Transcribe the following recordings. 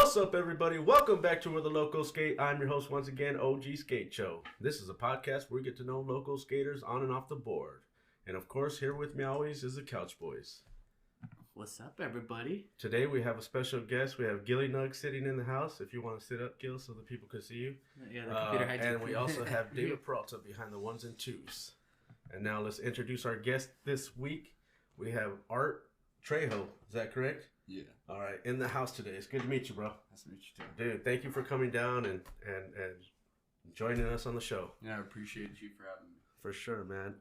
What's up, everybody? Welcome back to Where the Locals Sk8. I'm your host once again, OG Skate Show. This is a podcast where we get to know local skaters on and off the board. And of course, here with me always is the Couch Boys. What's up, everybody? Today we have a special guest. We have Gilly Nug sitting in the house. If you want to sit up, Gil, so the people can see you. Yeah, the computer hides and we also have David Peralta behind the ones and twos. And now let's introduce our guest this week. We have Art Trejo. Is that correct? Yeah. All right, in the house today. It's good to meet you, bro. Nice to meet you too. Dude, thank you for coming down and joining us on the show. Yeah, I appreciate you for having me. For sure, man.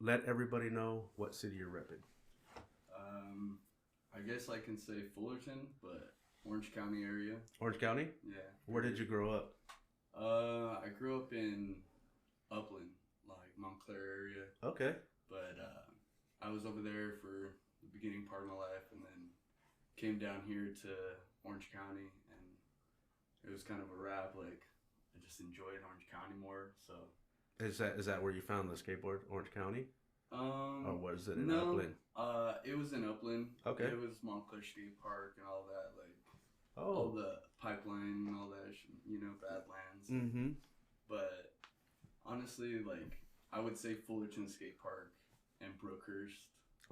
Let everybody know what city you're repping. I guess I can say Fullerton, but Orange County area. Orange County? Yeah. Where did you grow up? I grew up in Upland, like Montclair area. Okay. But I was over there for the beginning part of my life, and then came down here to Orange County, and it was kind of a wrap. Like, I just enjoyed Orange County more. So Is that where you found the skateboard, Orange County? Or was it in Upland? It was in Upland. Okay. It was Montclair Skate Park and all that, like Oh. all the pipeline and all that, Badlands. Mm-hmm. But honestly, like, I would say Fullerton Skate Park and Brookhurst.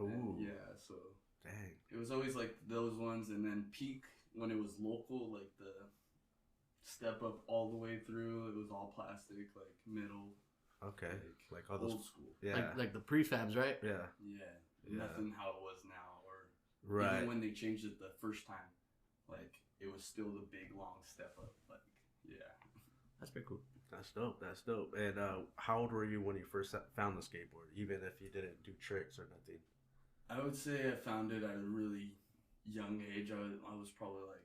Ooh. And yeah, so Dang. it was always like those ones, and then Peak when it was local, like the step up all the way through. It was all plastic, like metal. Okay. Like all old those. school. Yeah. like the prefabs, right? Yeah. Yeah, nothing how it was now, or Right. even when they changed it the first time, like it was still the big long step up. Like, yeah, That's pretty cool. That's dope. That's dope. And how old were you when you first found the skateboard, even if you didn't do tricks or nothing? I would say I found it at a really young age. I was probably like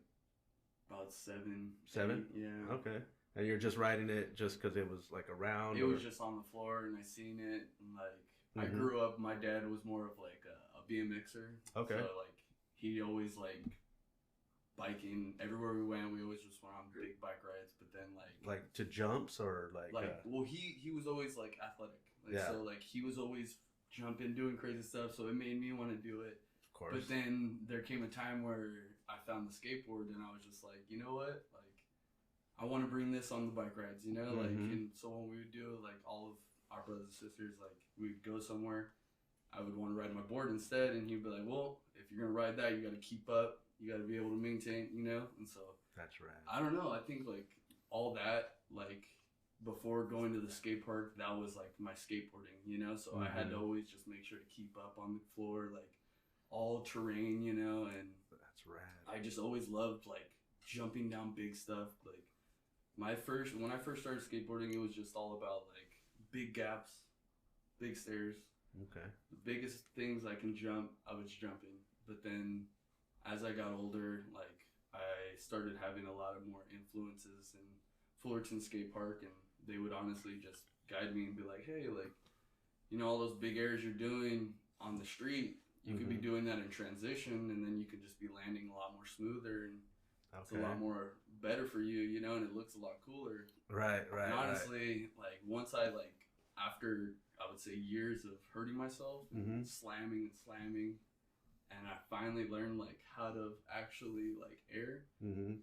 about 7. 7? 8, yeah. Okay. And you're just riding it just because it was like around? It was just on the floor, and I seen it, and like I Mhm. grew up. My dad was more of like a BMXer. Okay. So like he always like biking everywhere we went. We always just went on big bike rides. But then like to jumps or like well, he was always like athletic. Like, Yeah. So like he was always jumping, doing crazy stuff. So it made me want to do it. of course. But then there came a time where I found the skateboard, and I was just like, you know what, like I want to bring this on the bike rides, like. Mhm. And so when we would do it, like all of our brothers and sisters, like we'd go somewhere, I would want to ride my board instead, and he'd be like, well, if you're gonna ride that, you got to keep up, you got to be able to maintain, and so That's right. I don't know, I think like all that, like before going to the skate park, that was like my skateboarding, so I had to Mhm. always just make sure to keep up on the floor, like all terrain, and That's rad. I just always loved like jumping down big stuff. Like when I first started skateboarding, it was just all about like big gaps, big stairs. Okay. The biggest things I can jump, I was jumping. But then as I got older, like I started having a lot of more influences in Fullerton Skate Park, and they would honestly just guide me and be like, hey, like, all those big airs you're doing on the street, you could be Mhm. doing that in transition, and then you could just be landing a lot more smoother, and it's a lot more better for you, and it looks a lot cooler. Right. And honestly, like once I after I would say years of hurting myself and Mhm. slamming, and I finally learned like how to actually like air. Mm-hmm.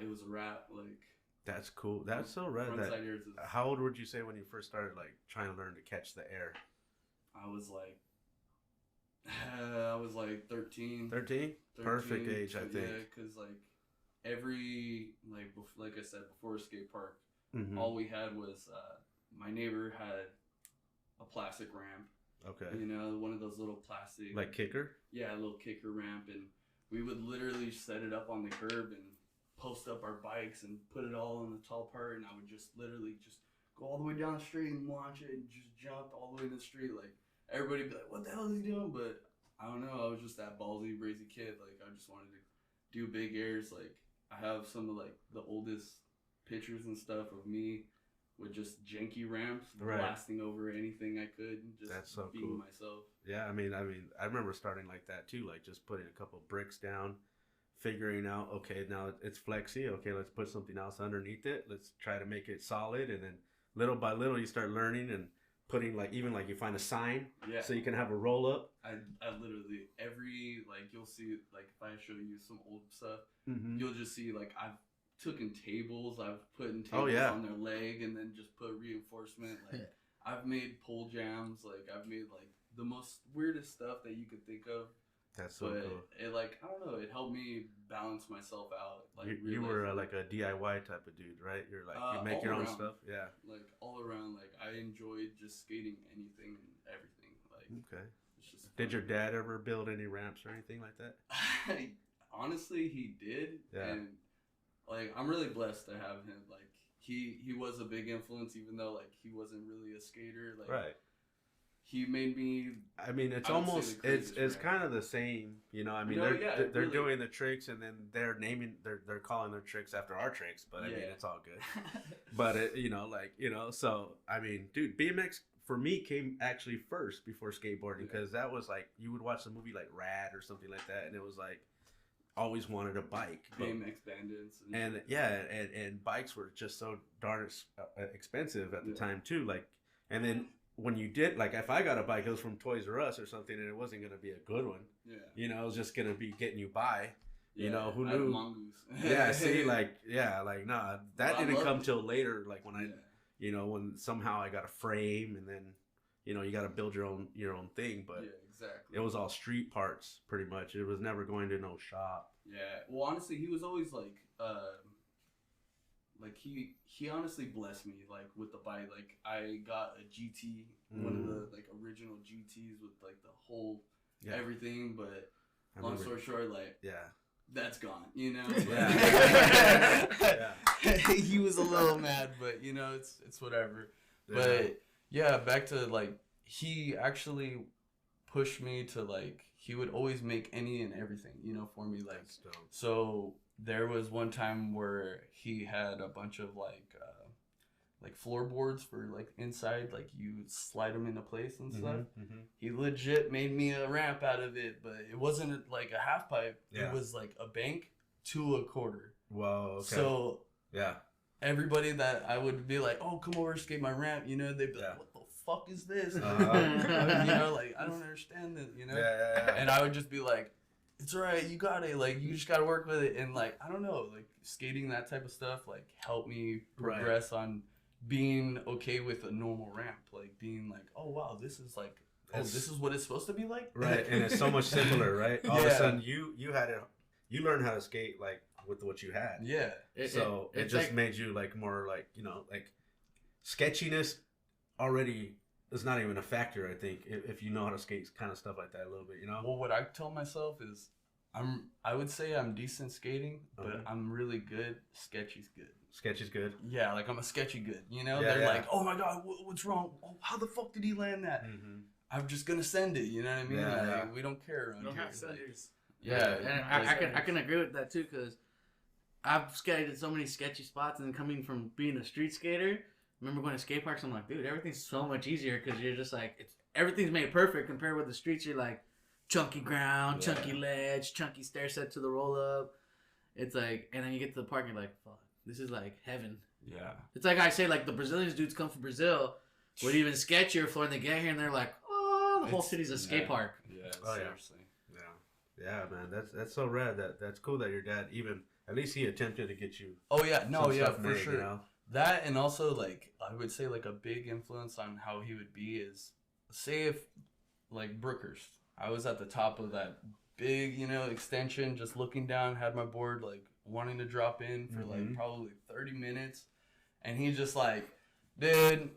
It was a wrap. Like That's cool. That's so rad. frontside airs is, How old would you say when you first started like trying to learn to catch the air? I was like 13. 13? Perfect age, I think. Yeah, because like like I said before, skate park. Mm-hmm. All we had was my neighbor had a plastic ramp. Okay. One of those little plastic, Like kicker? yeah, a little kicker ramp, and we would literally set it up on the curb and post up our bikes and put it all on the tall part, and I would just literally just go all the way down the street and launch it and just jump all the way to the street. Like everybody would be like, what the hell is he doing? But I don't know, I was just that ballsy, brazy kid. Like I just wanted to do big airs. Like I have some of like the oldest pictures and stuff of me with just janky ramps, Right. blasting over anything I could, and just That's so being cool. myself. Yeah, I mean, I remember starting like that too, like just putting a couple bricks down, figuring out, okay, now it's flexy. Okay, let's put something else underneath it. Let's try to make it solid, and then little by little you start learning, and putting like even like you find a sign Yeah. so you can have a roll up. I literally every like you'll see like if I show you some old stuff, Mm-hmm. you'll just see like I've taken tables, I've put in Oh, tables yeah. on their leg and then just put reinforcement. Like I've made pole jams, like I've made like the most weirdest stuff that you could think of. That's so But cool. it like I don't know, it helped me balance myself out. Like You were like a DIY type of dude, right? You're like you make all your own around. stuff. Yeah. like all around, like I enjoyed just skating anything and everything. Like Okay. it's just Did fun. your dad ever build any ramps or anything like that? Honestly, he did. Yeah. And like I'm really blessed to have him. Like he was a big influence, even though like he wasn't really a skater. Like Right. he made me. I mean, it's I would say almost the it's craziest kind of the same, you know. I mean, No, they're yeah, they're really. doing the tricks, and then they're calling their tricks after our tricks. But I mean, Yeah. it's all good. But it, you know, like you know, so I mean, dude, BMX for me came actually first before skateboarding Yeah. because that was like you would watch the movie like Rad or something like that, and it was like always wanted a bike. But- BMX bandits and yeah, and bikes were just so darn expensive at the Yeah. time too. Like, and then when you did, like, if I got a bike, it was from Toys R Us or something, and it wasn't gonna be a good one. yeah. You know, it was just gonna be getting you by. You know, who I had knew? Mongoose. Yeah, see, like, nah, that Well, I didn't loved come it. till later. Like when I, Yeah. you know, when somehow I got a frame, and then, you know, you got to build your own thing. But Yeah, exactly. it was all street parts, pretty much. It was never going to no shop. Yeah. Well, honestly, he was always like he honestly blessed me like with the bike. Like I got a GT, one of the like original GTs with like the whole Yeah, everything. But I long remember- story short, like Yeah. that's gone. You know. Yeah. He was a little mad, but you know it's whatever. Yeah. But yeah, back to like he actually pushed me to like he would always make any and everything, you know, for me. Like That's dope. so there was one time where he had a bunch of like floorboards for like inside, like you slide them into place and stuff. Mhm. He legit made me a ramp out of it, but it wasn't like a half pipe. Yeah. It was like a bank to a quarter. Whoa. Okay. So yeah. everybody that I would be like, oh, come over, skate my ramp, you know, they'd be Yeah. like, what the fuck is this? Uh-huh. You know, like, I don't understand it, you know? Yeah. And I would just be like, it's all right, you got it. Like, you just got to work with it. And, like, I don't know, like, skating that type of stuff, like, helped me progress on being okay with a normal ramp. Like, being like, oh, wow, this is like, this is what it's supposed to be like? Right, and it's so much simpler, right? All of a Yeah. sudden, you learned how to skate, like, with what you had. Yeah. It it's just like- made you, like, more, like, you know, like, sketchiness already is not even a factor, I think, if you know how to skate kind of stuff like that a little bit, you know? Well, what I tell myself is, I would say I'm decent skating, but Okay. I'm really good. Sketchy's good. Sketch is good. Yeah, like I'm a sketchy good. You know, Yeah, they're yeah. like, oh my god, what's wrong? Oh, how the fuck did he land that? Mm-hmm. I'm just gonna send it. You know what I mean? Yeah, Like, yeah. we don't care around We don't here. have Like, senders. yeah, And like- I can agree with that too, because I've skated so many sketchy spots, and coming from being a street skater, I remember going to skate parks. I'm like, dude, everything's so much easier because you're just like everything's made perfect compared with the streets. You're like chunky ground, Yeah. chunky ledge, chunky stair set to the roll up. It's like, and then you get to the park, and you're like, fuck, this is like heaven. Yeah. It's like I say, like the Brazilians dudes come from Brazil with even sketchier floor, and they get here and they're like, oh, the whole It's- city's a skate yeah. park. Yeah, Oh, yeah. seriously. Yeah, man, that's so rad. That's cool that your dad even at least he attempted to get you. Oh yeah, no, some yeah, stuff for made, sure. You know? That, and also like I would say like a big influence on how he would be is, say if like Brookhurst, I was at the top of that big, you know, extension, just looking down, had my board like wanting to drop in for like Mhm. probably 30 minutes, and he's just like, dude,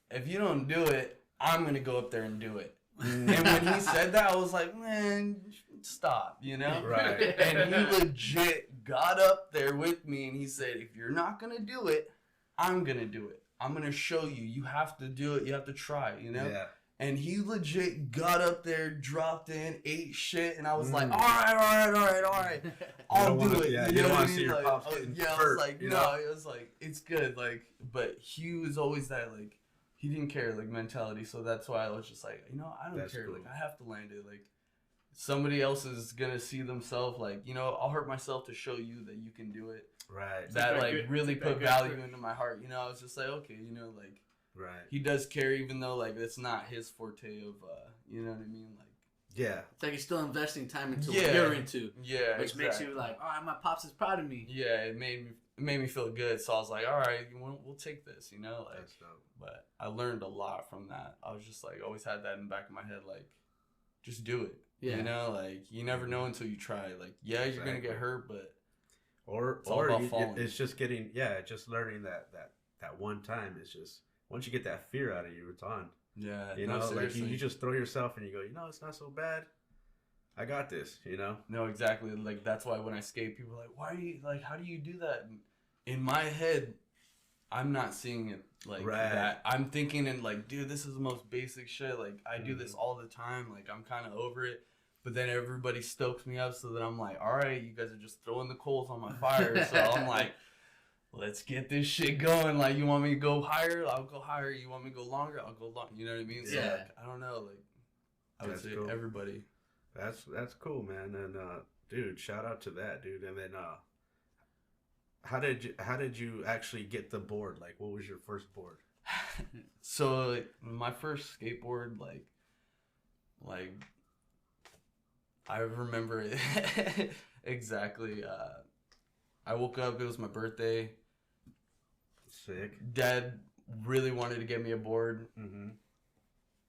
if you don't do it, I'm gonna go up there and do it. And when he said that, I was like, man, stop, you know? Right. And he legit got up there with me and he said, if you're not going to do it, I'm going to do it. I'm going to show you. You have to do it. You have to try, you know? Yeah. And he legit got up there, dropped in, ate shit, and I was like, Mm. all right. I'll don't do wanna- it. yeah, you know don't what wanna I see mean? your Like, pops oh, getting yeah, I hurt, was like, you no, know? it was like, it's good. Like, but he was always that, like, he didn't care, like, mentality. So that's why I was just like, you know, I don't That's care. cool. Like, I have to land it. Like, somebody else is gonna see themselves, like, you know, I'll hurt myself to show you that you can do it. Right. That that like good- really that put good value for- into my heart. You know, I was just like, okay, you know, like Right. he does care, even though like it's not his forte of you know what I mean, like. Yeah. It's like he's still investing time into what you're into. Yeah, which makes you like, oh, my pops is proud of me. Yeah, it made me feel good. So I was like, all right, we'll take this, you know, like. That's dope. But I learned a lot from that. I was just like, always had that in the back of my head, like, just do it. Yeah. You know, like you never know until you try. Like, yeah, you're gonna get hurt, but or it's just getting just learning that one time. It's just once you get that fear out of you, it's on. Yeah, you know, like you just throw yourself and you go, you know, it's not so bad. I got this, you know. No, exactly. Like that's why when I skate, people are like, why are you like? How do you do that? And in my head, I'm not seeing it like that. I'm thinking and like, dude, this is the most basic shit. Like I do this all the time. Like I'm kind of over it. But then everybody stokes me up, so that I'm like, all right, you guys are just throwing the coals on my fire. So I'm like, let's get this shit going. Like, you want me to go higher? I'll go higher. You want me to go longer? I'll go long. You know what I mean? So, yeah. like, I don't know. Like, I would say cool. Everybody. That's cool, man. And dude, shout out to that, dude. And then, how did you actually get the board? Like, what was your first board? So, like, my first skateboard, like, I remember it exactly. I woke up. It was my birthday. Sick. Dad really wanted to get me a board. Mm-hmm.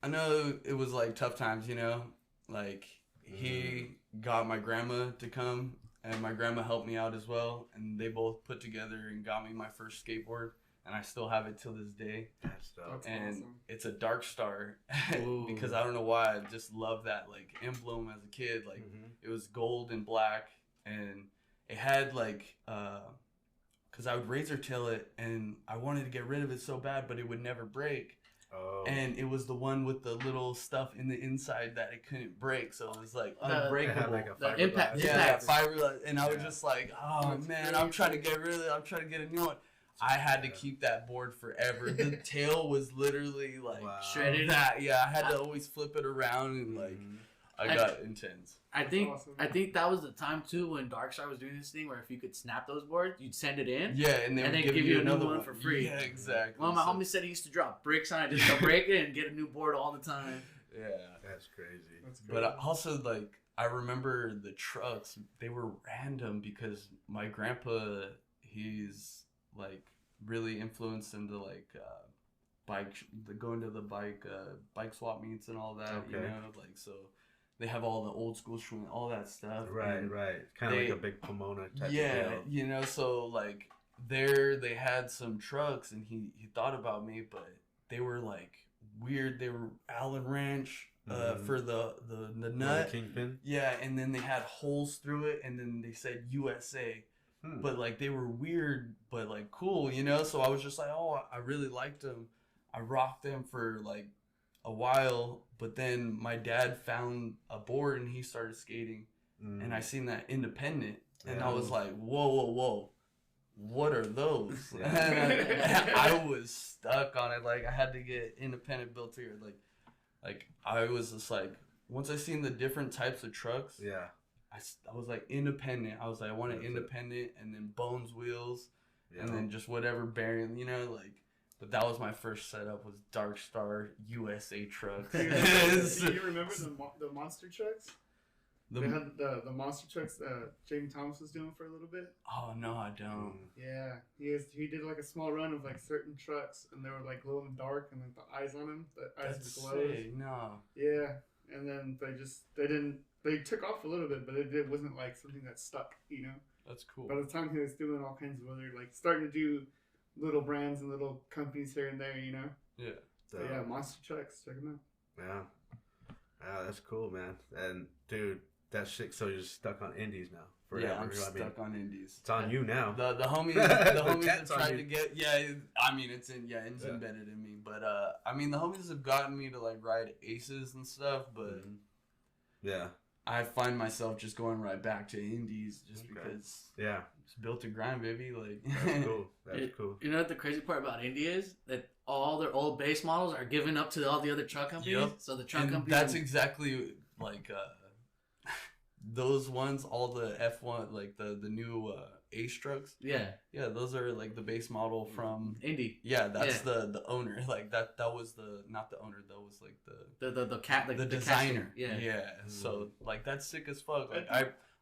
I know it was like tough times, you know. Like he got my grandma to come, and my grandma helped me out as well, and they both put together and got me my first skateboard, and I still have it till this day. That's dope. And awesome. It's a Dark Star because I don't know why, I just love that like emblem as a kid. Like it was gold and black, and it had like because I would razor tail it, and I wanted to get rid of it so bad, but it would never break. Oh. And it was the one with the little stuff in the inside that it couldn't break, so it was like unbreakable. Like the impact. Yeah, fiberglass. And I was just like, oh man, I'm trying to get rid of it. I'm trying to get a new one. I had to keep that board forever. The tail was literally like shredded. That I had to always flip it around and like I got intense. I think that was the time too when Darkstar was doing this thing where if you could snap those boards, you'd send it in. Yeah, and then give you another one for free. Yeah, exactly. Well, my homie said he used to drop bricks on it just to break it and get a new board all the time. Yeah, that's crazy. But also like I remember the trucks, they were random because my grandpa, he's like really influenced into like going to the bike swap meets and all that. Okay. You know, like so. They have all the old school showing all that stuff. Right. Kind of like a big Pomona type of deal. Yeah, you know, so like they had some trucks and he thought about me, but they were like weird. They were Allen wrench for the nut. The kingpin? Yeah, and then they had holes through it and then they said USA. But like they were weird but like cool, you know? So I was just like, oh, I really liked them. I rocked them for like a while, but then my dad found a board and he started skating, and I seen that independent, and I was like, whoa, what are those? I was stuck on it. Like I had to get independent built here. Like I was just like, once I seen the different types of trucks, I was like independent. I was like, I want an independent, and then Bones wheels, and then just whatever bearing, you know, like. But that was my first setup, was Dark Star USA trucks. Do you remember the monster trucks? They had the monster trucks that Jamie Thomas was doing for a little bit. Oh no, I don't. Yeah, he did like a small run of like certain trucks, and they were like glow in the dark, and like the eyes on them, the eyes would glow. No. Yeah, and then they took off a little bit, but it wasn't like something that stuck, you know. That's cool. By the time he was doing all kinds of other like starting to do little brands and little companies here and there, you know. Yeah. So yeah, monster trucks, check them out. Yeah, that's cool, man. And dude, that's shit. So you're stuck on indies now forever. Yeah, I'm stuck on indies. It's on you now. The homies that tried to get. Yeah, I mean it's embedded in me. But I mean the homies have gotten me to like ride aces and stuff. But yeah, I find myself just going right back to indies just because. Yeah. It's built to grind, baby. Like that's cool. That's cool. You know what the crazy part about Indy is? That all their old base models are given up to all the other truck companies. Yep. So the truck companies. That's exactly like those ones. All the F1, like the new Ace trucks. Yeah. Yeah, those are like the base model from Indy. Yeah, that's the owner. Like that was not the owner. That was like the cat, like the designer. Yeah. So like that's sick as fuck. Like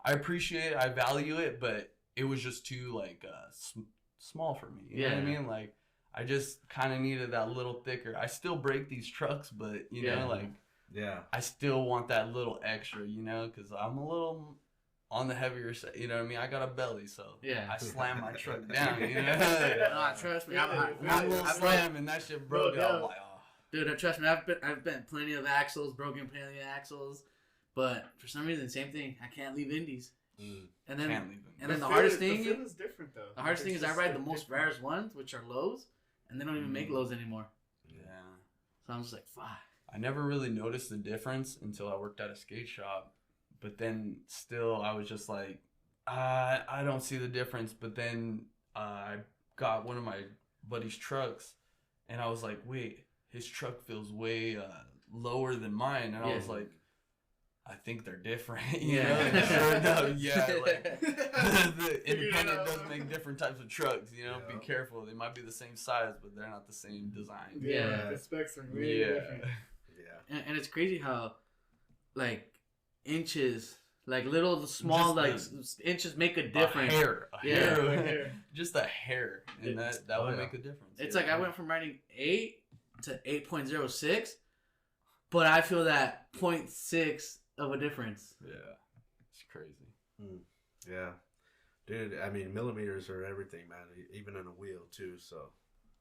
I appreciate it. I value it, but it was just too like small for me. You know what I mean? Like I just kind of needed that little thicker. I still break these trucks, but you know, like I still want that little extra. You know, because I'm a little on the heavier side. You know what I mean? I got a belly, so I slam my truck down. You know? Trust me, I'm slamming that shit broke. I'm like, oh. Dude, trust me, I've bent plenty of axles, broken plenty of axles, but for some reason, same thing. I can't leave indies. And then the hardest thing is different though. The hardest thing is I ride the most rarest ones, which are lows, and they don't even make lows anymore. Yeah. So I'm just like, fuck. I never really noticed the difference until I worked at a skate shop, but then still I was just like, I don't see the difference. But then I got one of my buddy's trucks, and I was like, wait, his truck feels way lower than mine, and I was like, I think they're different, you know? And sure enough, like the independent does make different types of trucks, you know? Be careful. They might be the same size, but they're not the same design. The specs are really different. And it's crazy how, like, inches, like little small, inches make a difference. A hair. Just a hair. And that will make a difference. It's like I went from riding 8 to 8.06, but I feel that 0.6 of a difference. Yeah. It's crazy. Yeah. Dude, I mean, millimeters are everything, man. Even in a wheel, too, so...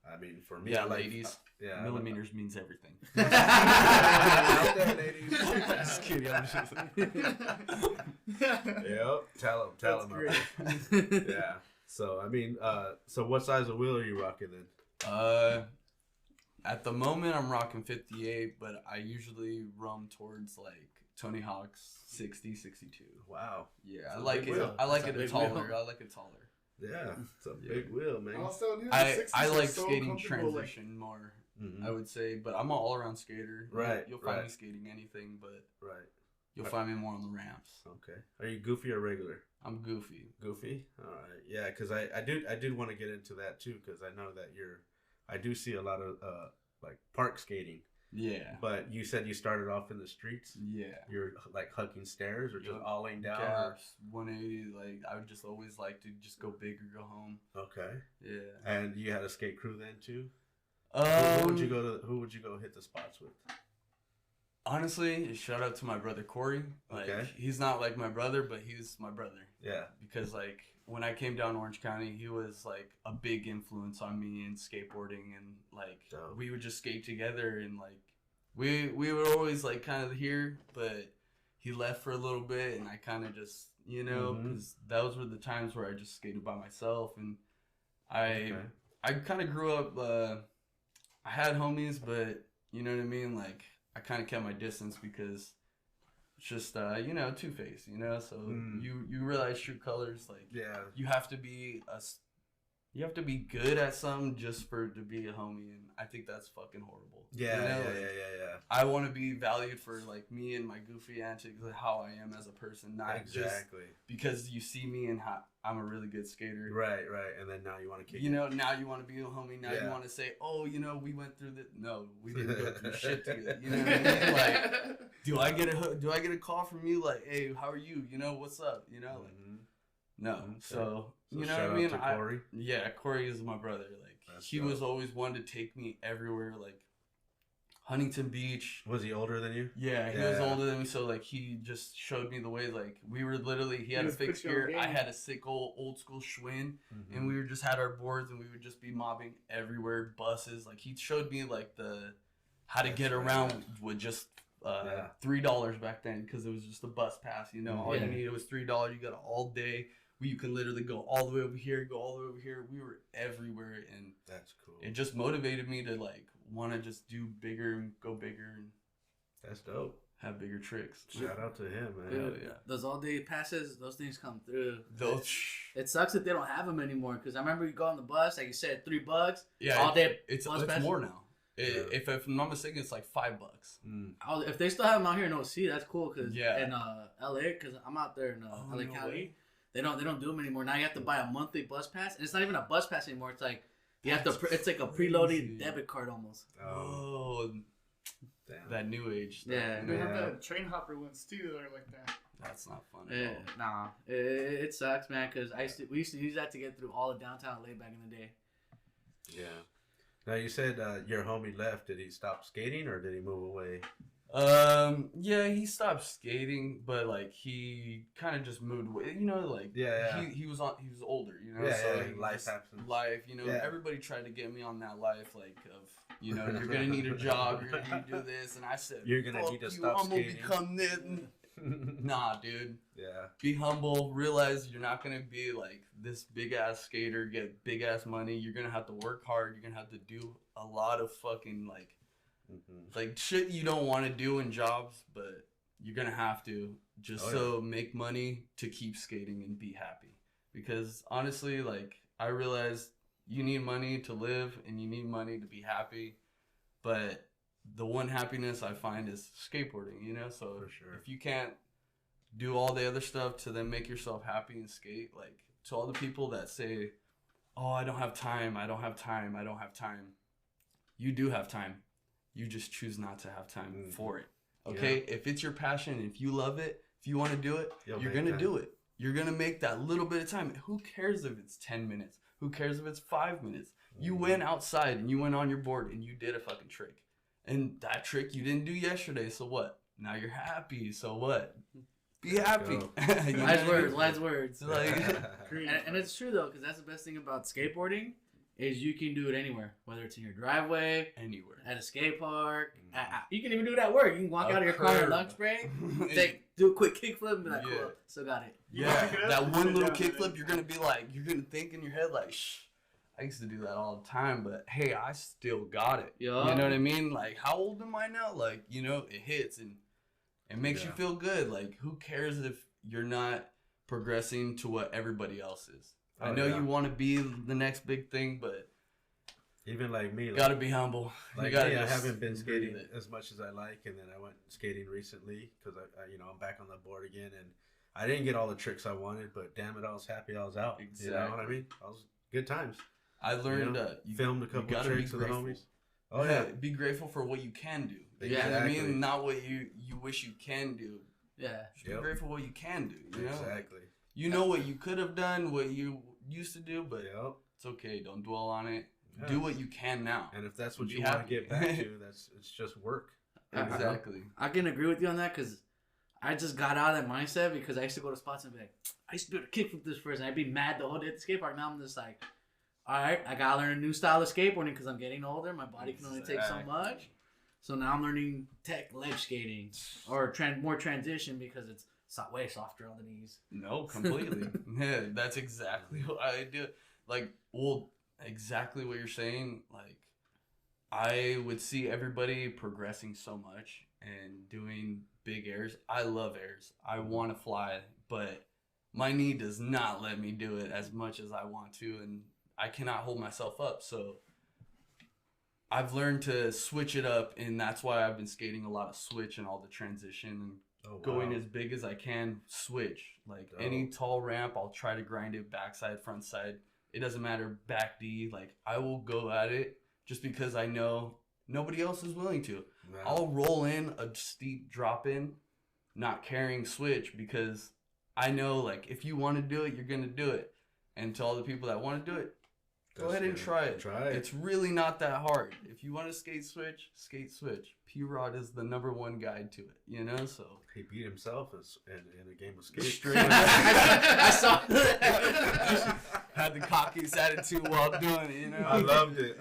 I mean, for me, ladies. Millimeters means everything. Out there, ladies. Just kidding. I'm just... Yep. Tell them. Yeah. So I mean, so what size of wheel are you rocking then? At the moment I'm rocking 58, but I usually roam towards like Tony Hawk's 60, 62. Wow. Yeah, I like it. I like it taller. I like it taller. Yeah, it's a big wheel, man. I like skating transition more, I would say, but I'm an all-around skater. Right. You'll find me skating anything, but you'll find me more on the ramps. Okay. Are you goofy or regular? I'm goofy. Goofy? All right. Yeah, because I did want to get into that too, because I know that I do see a lot of like park skating. Yeah. But you said you started off in the streets? Yeah. You're like hugging stairs or just olling down? Yeah, 180. Like, I would just always like to just go big or go home. Okay. Yeah. And you had a skate crew then too? Who would you go hit the spots with? Honestly, shout out to my brother Corey. Like, he's not like my brother, but he's my brother. Yeah. Because like when I came down Orange County, he was like a big influence on me in skateboarding, and like we would just skate together, and like we were always like kind of here, but he left for a little bit, and I kind of just, you know, because those were the times where I just skated by myself, and I kind of grew up. I had homies, but you know what I mean. Like I kind of kept my distance because it's just you know, two-faced, you know. So you realize true colors. Like you have to be good at something just to be a homie, and I think that's fucking horrible. Yeah, you know? Yeah. I want to be valued for like me and my goofy antics, like how I am as a person, not just because you see me and how I'm a really good skater. Right. And then now you want to kick. You know, now you want to be a homie. Now you want to say, oh, you know, we went through this. No, we didn't go through shit together. You know what I mean? Like, do I get a call from you like, hey, how are you? You know, what's up? You know, like, no. So you know what I mean? Corey? Corey is my brother. Like he was always one to take me everywhere. Like Huntington Beach. Was he older than you? Yeah, he was older than me. So like he just showed me the way. Like we were literally, he had a fixed gear. I had a sick old school Schwinn, and we just had our boards, and we would just be mobbing everywhere. Buses. Like he showed me like how to get around with just $3 back then, because it was just a bus pass. You know, all you needed was $3. You got all day. You can literally go all the way over here, go all the way over here. We were everywhere, and that's cool. It just motivated me to like want to just do bigger and go bigger, and that's dope. Have bigger tricks. Shout out to him, man. Dude, those all day passes, those things come through. It sucks that they don't have them anymore, because I remember you go on the bus, like you said, $3. Yeah, all day. It's more now. If I'm not mistaken, it's like $5. If they still have them out here in OC, that's cool. Cause in LA, because I'm out there in LA County. They don't do them anymore. Now you have to buy a monthly bus pass, and it's not even a bus pass anymore. It's like you have to. It's like a preloaded debit card almost. Oh, damn. That new age stuff. Yeah. They have the train hopper ones too that are like that. That's not fun at all. Nah, it sucks, man. Because we used to use that to get through all of downtown LA back in the day. Yeah. Now you said your homie left. Did he stop skating or did he move away? Yeah, he stopped skating, but like he kind of just moved away. You know, like he was older. You know, life happens. Life, you know, everybody tried to get me on that life, like of you're gonna need a job, you're gonna need to do this, and I said you're gonna need to stop I'm skating. Gonna become this. Nah, dude. Yeah. Be humble. Realize you're not gonna be like this big ass skater, get big ass money. You're gonna have to work hard. You're gonna have to do a lot of fucking like shit you don't want to do in jobs, but you're gonna have to just make money to keep skating and be happy. Because honestly, like I realized you need money to live and you need money to be happy, but the one happiness I find is skateboarding, you know? So for sure. If you can't do all the other stuff to then make yourself happy and skate, like to all the people that say, oh, I don't have time, I don't have time, I don't have time. You do have time. You just choose not to have time for it. Okay? Yeah. If it's your passion, if you love it, if you want to do it, you're going to do it. You're going to make that little bit of time. Who cares if it's 10 minutes? Who cares if it's 5 minutes? You went outside and you went on your board and you did a fucking trick. And that trick you didn't do yesterday, so what? Now you're happy, so what? Be happy. Last words. Like, and it's true though, because that's the best thing about skateboarding is you can do it anywhere, whether it's in your driveway, anywhere, at a skate park. You can even do it at work. You can walk out of your car at lunch break, do a quick kickflip, and be like, cool, still got it. Yeah, that one little kickflip, you're gonna be like, you're gonna think in your head like, shh. I used to do that all the time, but hey, I still got it. Yeah. You know what I mean? Like, how old am I now? Like, you know, it hits and it makes you feel good. Like, who cares if you're not progressing to what everybody else is? I know you want to be the next big thing, but even like me, gotta be humble. Like I haven't been skating as much as I like, and then I went skating recently because I'm back on the board again, and I didn't get all the tricks I wanted, but damn it, I was happy I was out. Exactly. You know what I mean? I was good times. I learned you filmed a couple of tricks with the homies. Oh yeah, be grateful for what you can do. Exactly. You know what I mean? Not what you wish you can do. Yeah. Just be grateful for what you can do. You know? Exactly. You know what you could have done, what you used to do, but it's okay. Don't dwell on it. Yeah. Do what you can now. And if that's what you want to get back to, it's just work. Exactly. I can agree with you on that because I just got out of that mindset because I used to go to spots and be like, I used to do a kickflip this first, and I'd be mad the whole day at the skate park. Now I'm just like, all right, I gotta learn a new style of skateboarding because I'm getting older. My body can only take so much. So now I'm learning tech ledge skating or more transition because it's way softer on the knees. No, completely. Yeah, that's exactly what I do. Like, exactly what you're saying. Like, I would see everybody progressing so much and doing big airs. I love airs. I want to fly, but my knee does not let me do it as much as I want to, and I cannot hold myself up. So I've learned to switch it up, and that's why I've been skating a lot of switch and all the transition and going as big as I can, switch. Like any tall ramp, I'll try to grind it backside, front side. It doesn't matter, back D. Like, I will go at it just because I know nobody else is willing to. No. I'll roll in a steep drop in, not carrying switch, because I know, like, if you want to do it, you're going to do it. And to all the people that want to do it, go ahead and try it. It's really not that hard. If you want to skate switch, skate switch. P-Rod is the #1 guide to it, you know? So he beat himself in a game of skate. Straight I saw that. Had the cockiest attitude while doing it, you know? I loved it.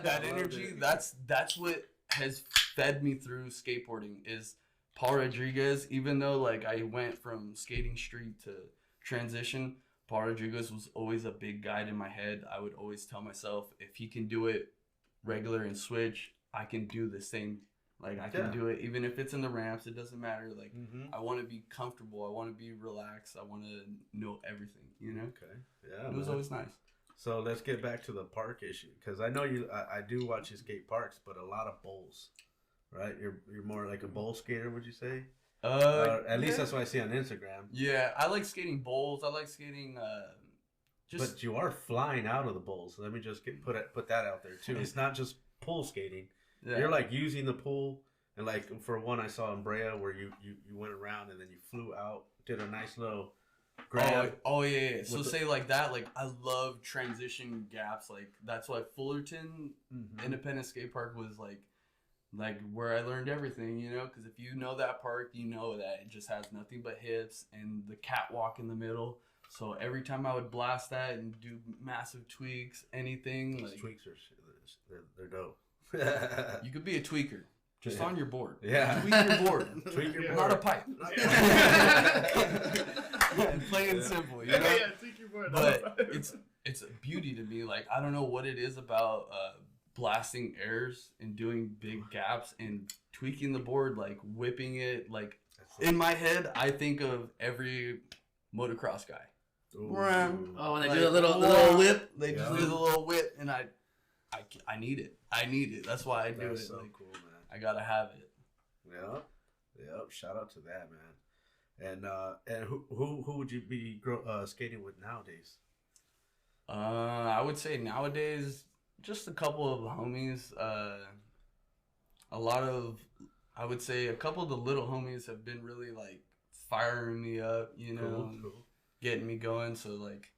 That energy, that's what has fed me through skateboarding is Paul Rodriguez. Even though, like, I went from skating street to transition, Paul Rodriguez was always a big guide in my head. I would always tell myself, if he can do it regular and switch, I can do the same. Like, I can do it even if it's in the ramps. It doesn't matter. Like, I want to be comfortable. I want to be relaxed. I want to know everything, you know? Okay. Yeah. It was always nice. So let's get back to the park issue, because I know I do watch you skate parks, but a lot of bowls, right? You're more like a bowl skater, would you say? At least that's what I see on Instagram. Yeah, I like skating bowls. I like skating. But you are flying out of the bowls. So let me just put that out there too. It's not just pool skating. Yeah. You're like using the pool, and like for one I saw in Brea where you went around and then you flew out, did a nice little grab. Oh yeah. So say like that. Like I love transition gaps. Like that's why Fullerton Independent Skate Park was like where I learned everything, you know, because if you know that park, you know that it just has nothing but hips and the catwalk in the middle. So every time I would blast that and do massive tweaks, anything. These like tweaks are they're dope. You could be a tweaker. Just on your board. Yeah. Tweak your board. Tweak your board. Not a pipe. Plain and simple, you know? Yeah, tweak your board. But it's a beauty to me. Like, I don't know what it is about blasting airs and doing big gaps and tweaking the board, like whipping it. Like, in my head, I think of every motocross guy. Ooh. Oh, when they do the little whip. They just do the little whip, and I need it. I need it. That's why I do it. So like, cool, man. I gotta have it. Yep. Shout out to that, man. And who would you be skating with nowadays? I would say nowadays, just a couple of homies. I would say a couple of the little homies have been really like firing me up, you know, cool. Getting me going. So like,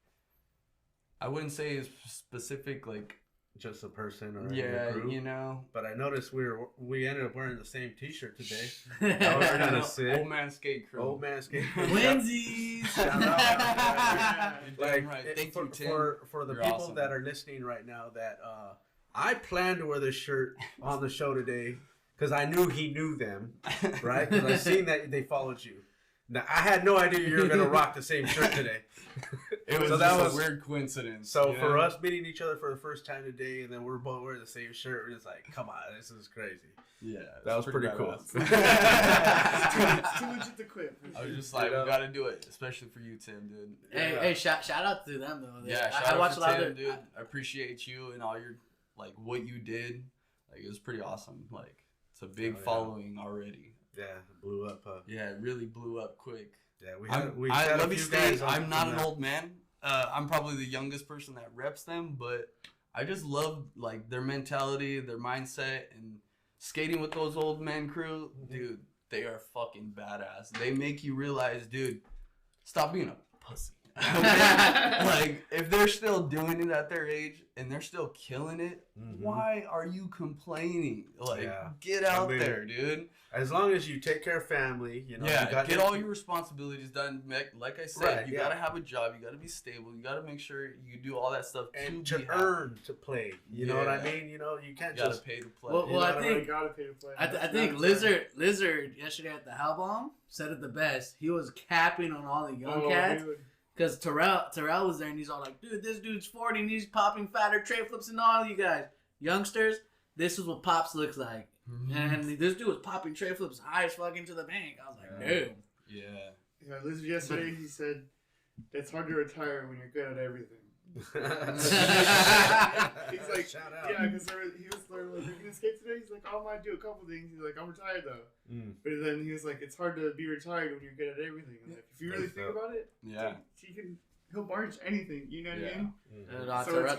I wouldn't say it's specific, like just a person or a crew. You know. But I noticed we ended up wearing the same T-shirt today. That was kind of sick. Old man skate crew. Old man skate crew. Winsies. Shout out. Like right. Thank you, Tim. For the You're people awesome. that are listening right now, that I planned to wear this shirt on the show today because I knew he knew them, right? Because I seen that they followed you. Now I had no idea you were gonna rock the same shirt today. It was a weird coincidence. So for us meeting each other for the first time today, and then we're both wearing the same shirt, we're just like, come on, this is crazy. Yeah, that was pretty cool. It's too legit to quit. I was just like, we gotta do it, especially for you, Tim, dude. Hey, shout out to them though. I watched a lot of dude. I appreciate you and all your like what you did. Like it was pretty awesome. Like it's a big following already. Yeah, it blew up. Yeah, it really blew up quick. Yeah, let me say, I'm not an old man. I'm probably the youngest person that reps them, but I just love like their mentality, their mindset, and skating with those old men crew. Dude, they are fucking badass. They make you realize, dude, stop being a pussy. Like if they're still doing it at their age and they're still killing it, why are you complaining? Like get out there, dude. As long as you take care of family, you know. Yeah, you get all your responsibilities done. Like I said, you gotta have a job. You gotta be stable. You gotta make sure you do all that stuff and to earn to play. You know what I mean? You know, you can't just pay to play. Well, I think you gotta pay to play. I think Lizard yesterday at the Hell Bomb said it the best. He was capping on all the young cats. Because Terrell was there and he's all like, dude, this dude's 40 and he's popping fatter tray flips and all you guys. Youngsters, this is what Pops looks like. And this dude was popping tray flips high as fuck into the bank. I was like, dude. Yeah. Yeah, Lizard yesterday, he said, it's hard to retire when you're good at everything. He's like, shout out. Yeah, because he was learning to skate today. He's like, oh, I might do a couple things. He's like, I'm retired though. But then he was like, it's hard to be retired when you're good at everything. And like, if you really think about it, like, he'll barge anything. You know what I mean?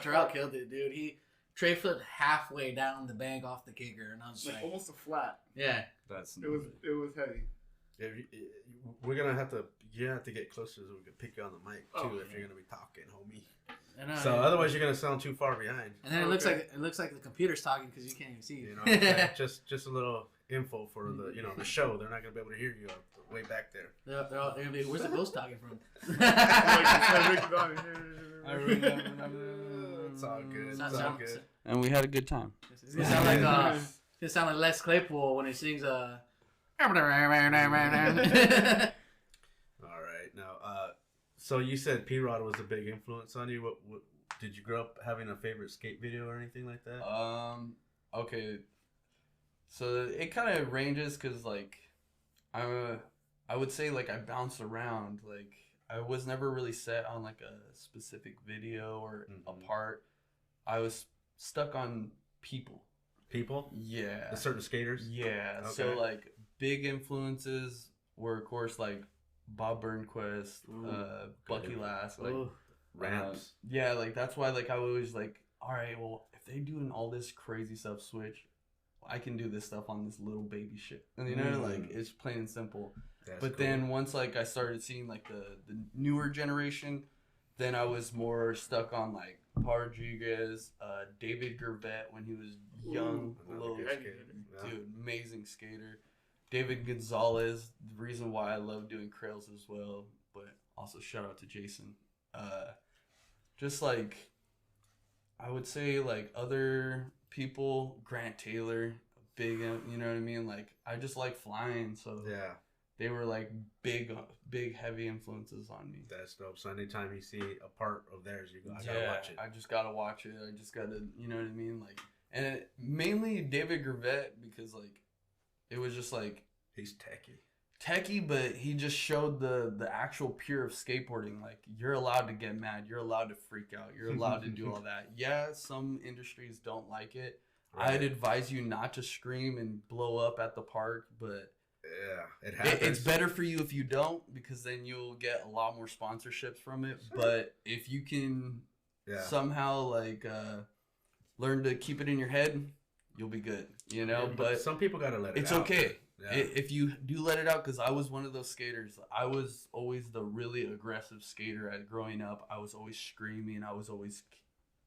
Terrell killed it, dude. He tray flipped halfway down the bank off the kicker, and I was like almost a flat. Yeah, it was heavy. Yeah, we're gonna have to. You have to get closer so we can pick you on the mic too if you're gonna be talking, homie. So otherwise you're gonna sound too far behind. And then it looks like the computer's talking because you can't even see you. You know, just a little info for the the show. They're not gonna be able to hear you way back there. They're gonna be, where's the ghost talking from? It's all good. It's all good. And we had a good time. It's gonna sound like Les Claypool when he sings All right, now so you said P-Rod was a big influence on you. What did you grow up having a favorite skate video or anything like that? Okay. So it kind of ranges because like I would say like I bounced around. Like I was never really set on like a specific video or a part. I was stuck on people. People? Yeah. The certain skaters? Yeah. Okay. So like big influences were of course like Bob Burnquist, Bucky Lass, like ramps. Yeah, like that's why like I was like, all right, well if they doing all this crazy stuff, switch, I can do this stuff on this little baby shit. And you know, like it's plain and simple. But then once like I started seeing like the newer generation, then I was more stuck on like Rodriguez, David Gervais when he was young, little dude, amazing skater. David Gonzalez, the reason why I love doing trails as well, but also shout out to Jason. Just like I would say like other people, Grant Taylor, big, you know what I mean? Like I just like flying, so yeah. They were like big heavy influences on me. That's dope. So anytime you see a part of theirs, I gotta watch it. I just gotta watch it. I just gotta, you know what I mean? Like, and mainly David Gervais because like, it was just like he's techie, but he just showed the actual pure of skateboarding. Like you're allowed to get mad, you're allowed to freak out, you're allowed to do all that. Yeah, some industries don't like it. Right. I'd advise you not to scream and blow up at the park, but. Yeah, it happens. It's better for you if you don't because then you'll get a lot more sponsorships from it. But if you can somehow like learn to keep it in your head, you'll be good. You know, but some people gotta let it out. It's okay if you do let it out because I was one of those skaters. I was always the really aggressive skater at growing up. I was always screaming. I was always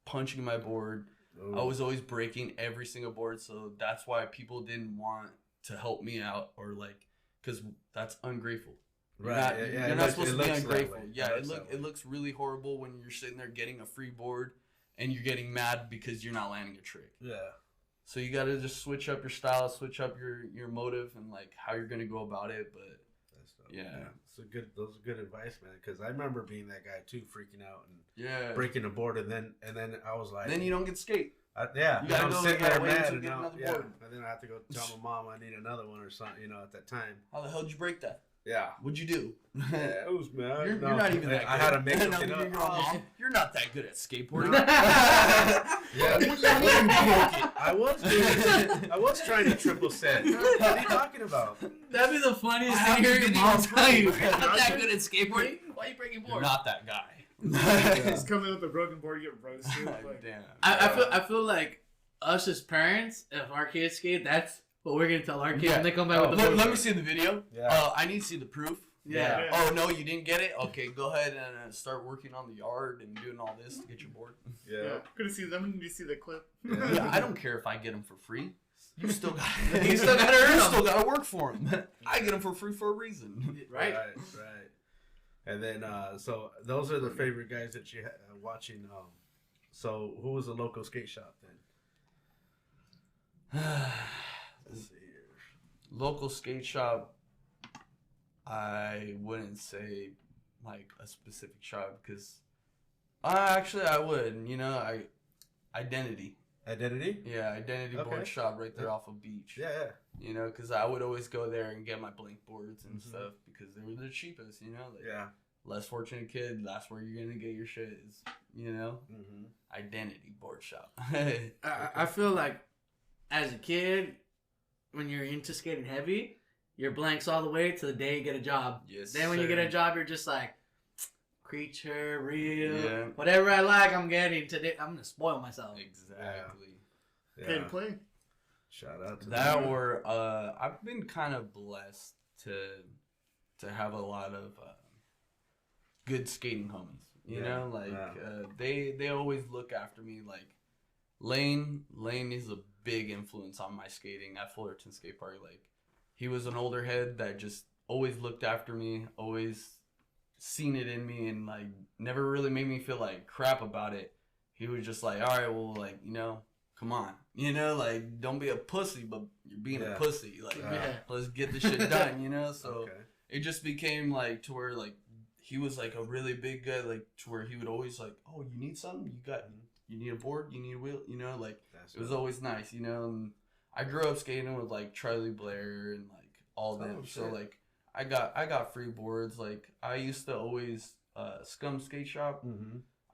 punching my board. Ooh. I was always breaking every single board. So that's why people didn't want to help me out or like because that's ungrateful. Right. You're not supposed to be ungrateful. Yeah, it looks really horrible when you're sitting there getting a free board and you're getting mad because you're not landing a trick. Yeah. So you got to just switch up your style, switch up your motive and like how you're going to go about it, but those are good advice, man, cuz I remember being that guy too, freaking out and breaking a board and then I was like then you don't get to skate. You gotta go sit there mad and then I have to go tell my mom I need another one or something, you know, at that time. How the hell did you break that? Yeah. What'd you do? It was mad. You're not even that good. I had to make it up. You're not that good at skateboarding. I was trying to triple set. What are you talking about? That'd be the funniest thing to hear your mom tell you. You're not that good at skateboarding? Why are you breaking boards? You're not that guy. He's coming with a broken board, you get roasted. Like, damn. I feel like us as parents, if our kids skate, that's what we're gonna tell our kids when they come back with the board. Let me see the video. Yeah. I need to see the proof. Yeah. Oh no, you didn't get it? Okay, go ahead and start working on the yard and doing all this to get your board. Yeah. Good to see them. Need to see the clip. Yeah. I don't care if I get them for free. You still got to earn them. You still got to work for them. I get them for free for a reason. Right. And then, so those are the favorite guys that you watching. So who was the local skate shop then? Let's see here. Local skate shop. I wouldn't say like a specific shop because actually I would. You know, Identity. Identity? Yeah, Identity board shop right there off of Beach. Yeah. You know, because I would always go there and get my blank boards and stuff because they were the cheapest, you know? Like, less fortunate kid, that's where you're going to get your shit is, you know? Identity board shop. I feel like as a kid, when you're into skating heavy, you're blanks all the way to the day you get a job. Yes, then when you get a job, you're just like, creature, real, whatever I like, I'm getting today. I'm gonna spoil myself. Exactly. Pay to play. Shout out to that. Or I've been kind of blessed to have a lot of good skating homies. You know, like they always look after me. Like Lane is a big influence on my skating at Fullerton skate park. Like he was an older head that just always looked after me, always seen it in me and like never really made me feel like crap about it. He was just like, all right, well, like, you know, come on, you know, like don't be a pussy, but you're being a pussy, like let's get this shit done, you know. So it just became like to where like he was like a really big guy, like to where he would always like, oh, you need something, you need a board, you need a wheel, you know, like it was always nice, you know. And I grew up skating with like Charlie Blair and like all them, so like I got free boards. Like I used to always Scum Skate Shop.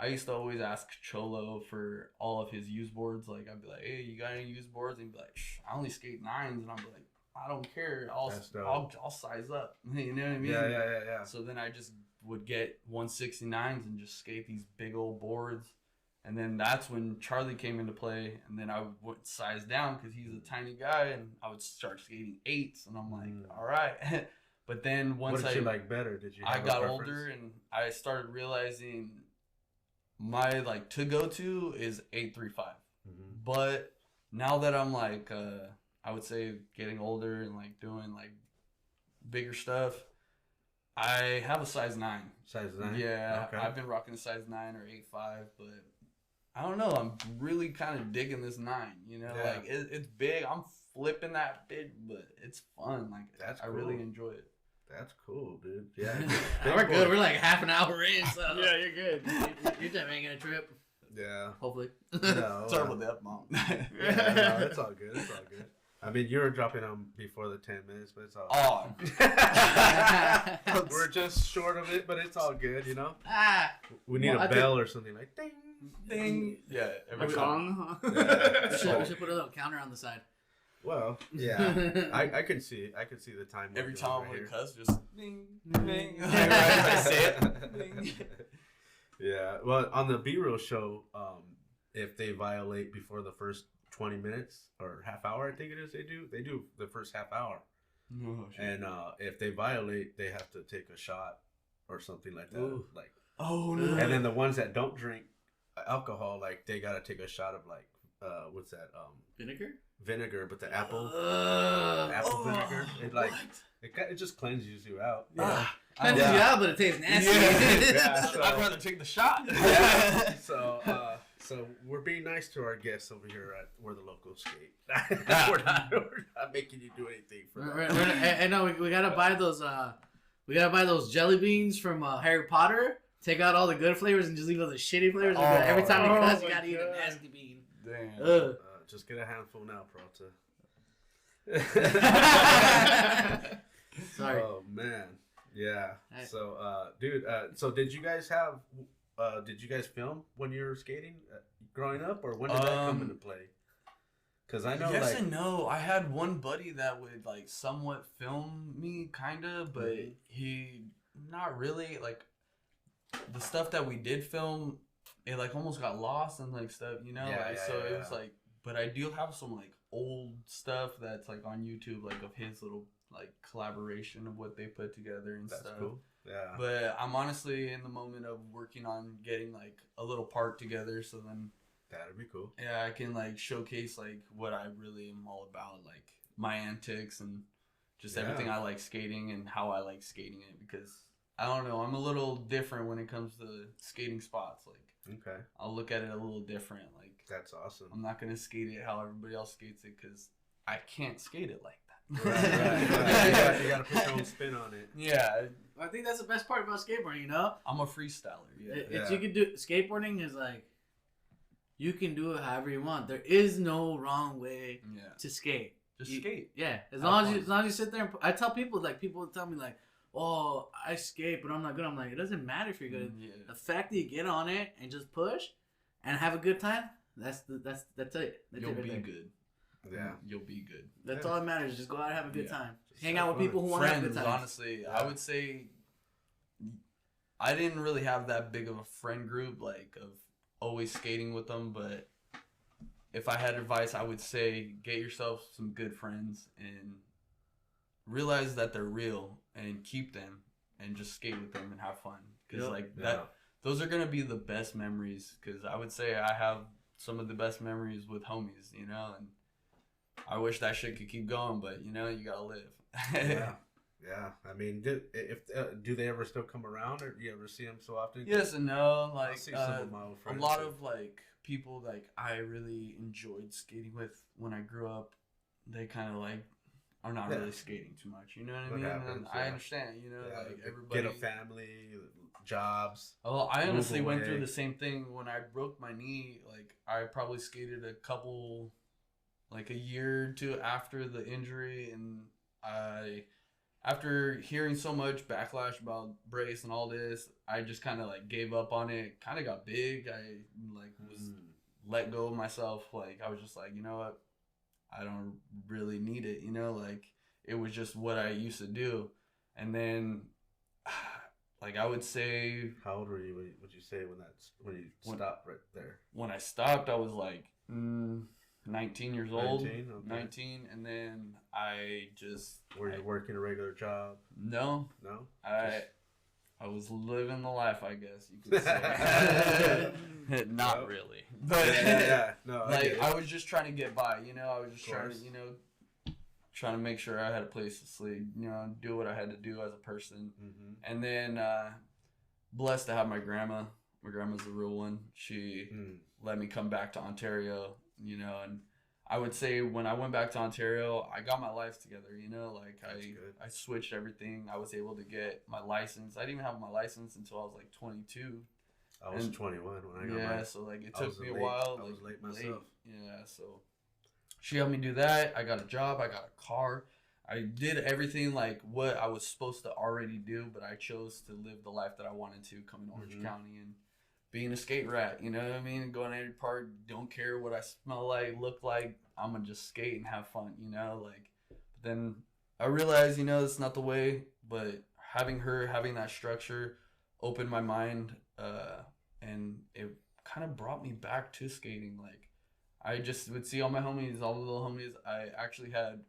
I used to always ask Cholo for all of his used boards. Like I'd be like, hey, you got any used boards? And he'd be like, I only skate 9s, and I'd be like, I don't care. I'll size up. You know what I mean? Yeah. So then I just would get 169s and just skate these big old boards. And then that's when Charlie came into play. And then I would size down because he's a tiny guy. And I would start skating 8s. And I'm like, all right. But then once what did you like better? Did you? I got older and I started realizing my like to go to is 835. But now that I'm like, I would say getting older and like doing like bigger stuff, I have a size 9. Size 9? Yeah. Okay. I've been rocking a size 9 or 8.5, but I don't know. I'm really kind of digging this 9, you know, like it's big. I'm flipping that big, but it's fun. Like I really enjoy it. That's cool, dude. Yeah. We're good. We're like half an hour in, so yeah, you're good. You're just making a trip. Yeah. Hopefully. No, sorry about that, Mom. Yeah, no, it's all good. It's all good. I mean, you were dropping them before the 10 minutes, but it's all good. We're just short of it, but it's all good, you know? We need a bell or something like ding, ding. Yeah. Every song. We should put a little counter on the side. Well, yeah. I can see it. I can see the time. Every time we cuss, just ding, ding. I say it. Ding. Yeah. Well, on the B-Roll show, if they violate before the first 20 minutes or half hour, I think it is, they do the first half hour. Oh, and if they violate, they have to take a shot or something like that. Ooh. Like, oh no. And then the ones that don't drink alcohol, like they gotta take a shot of like what's that? Vinegar, but the apple vinegar. It like it just cleanses you out. Cleanses you out, but it tastes nasty. So, I'd rather take the shot. Yeah. So we're being nice to our guests over here at Where the Locals Sk8. we're not making you do anything for that. I know we gotta buy those. We gotta buy those jelly beans from Harry Potter. Take out all the good flavors and just leave all the shitty flavors. Every time you cuss, you gotta eat a nasty bean. Damn. Just get a handful now, Peralta. Sorry. Oh man. Yeah. So, dude. So did you guys have? Did you guys film when you were skating growing up, or when did that come into play? Because I know, yes and no. I had one buddy that would like somewhat film me, kinda, but he not really like the stuff that we did film. It like almost got lost and like stuff, you know. It was like, but I do have some like old stuff that's like on YouTube, like of his little like collaboration of what they put together and stuff. That's cool. Yeah. But I'm honestly in the moment of working on getting like a little part together, so then that'd be cool. Yeah, I can like showcase like what I really am all about, like my antics and just everything I like skating and how I like skating it, because I don't know, I'm a little different when it comes to skating spots. Like, okay, I'll look at it a little different. Like, that's awesome. I'm not gonna skate it how everybody else skates it because I can't skate it like that. Right. You gotta put your own spin on it. Yeah. I think that's the best part about skateboarding, you know? I'm a freestyler. Yeah. You can do skateboarding is like you can do it however you want. There is no wrong way to skate. Just skate. Yeah. As long as you sit there and I tell people, like, people tell me like, oh, I skate but I'm not good. I'm like, it doesn't matter if you're good. Yeah. The fact that you get on it and just push and have a good time, that's it. You'll be good. Yeah, you'll be good. That's all that matters. Just go out and have a good time. Just hang out with people who want to have a good time. Honestly, I would say I didn't really have that big of a friend group, like of always skating with them. But if I had advice, I would say get yourself some good friends and realize that they're real and keep them and just skate with them and have fun. Because those are gonna be the best memories. Because I would say I have some of the best memories with homies, you know, and I wish that shit could keep going, but you know, you gotta live. Yeah. I mean, do they ever still come around, or do you ever see them so often? Yes and no. Like a lot of like people like I really enjoyed skating with when I grew up. They kind of like are not really skating too much. You know what I mean? Happens, I understand. You know, like everybody get a family, jobs. Well, I honestly went through the same thing when I broke my knee. Like I probably skated a year or two after the injury, and after hearing so much backlash about brace and all this, I just kind of like gave up on it. Kind of got big. I like was let go of myself. Like I was just like, you know what, I don't really need it. You know, like it was just what I used to do. And then, like, I would say... How old were you? What would you say when you stopped right there? When I stopped, I was like 19 years old. 19, okay. 19, and then I just... Were you working a regular job? No. No? I was living the life, I guess you could say. Not really. But no, I was just trying to get by, you know. I was just trying to, trying to make sure I had a place to sleep, you know, do what I had to do as a person. Mm-hmm. And then blessed to have my grandma. My grandma's the real one. She let me come back to Ontario, you know, and I would say when I went back to Ontario, I got my life together, you know, like I switched everything. I was able to get my license. I didn't even have my license until I was like 22. I was 21 when I got mine. Yeah, so like it took me a while. I was late myself. Yeah, so she helped me do that. I got a job. I got a car. I did everything like what I was supposed to already do, but I chose to live the life that I wanted to coming to Orange County and being a skate rat, you know what I mean? Going to every park, don't care what I smell like, look like. I'm going to just skate and have fun, you know? Like, but then I realized, you know, it's not the way, but having that structure opened my mind, and it kind of brought me back to skating. Like, I just would see all my homies, all the little homies. I actually had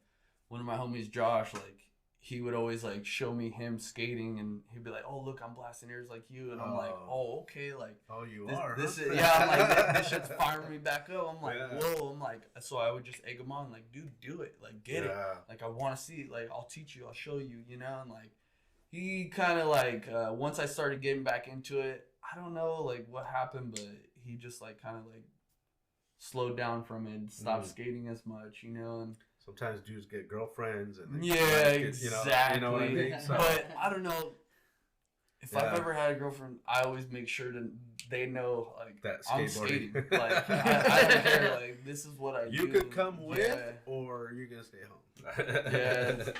one of my homies, Josh, like, he would always like show me him skating, and he'd be like, "Oh, look, I'm blasting ears like you," and I'm like, "Oh, okay, like, oh, you this, are, this huh? is yeah." I'm like, this shit's firing me back up. I'm like, whoa. I'm like, so I would just egg him on, like, dude, do it, like, get it, like, I want to see it, like, I'll teach you, I'll show you, you know. And like, he kind of like once I started getting back into it, I don't know like what happened, but he just like kind of like slowed down from it, stopped skating as much, you know. And sometimes dudes get girlfriends and exactly. You know what I mean? So. But I don't know if I've ever had a girlfriend. I always make sure that they know like that I'm skating. Like I don't care. Like this is what I do. You could come with, or you're gonna stay home. Yeah.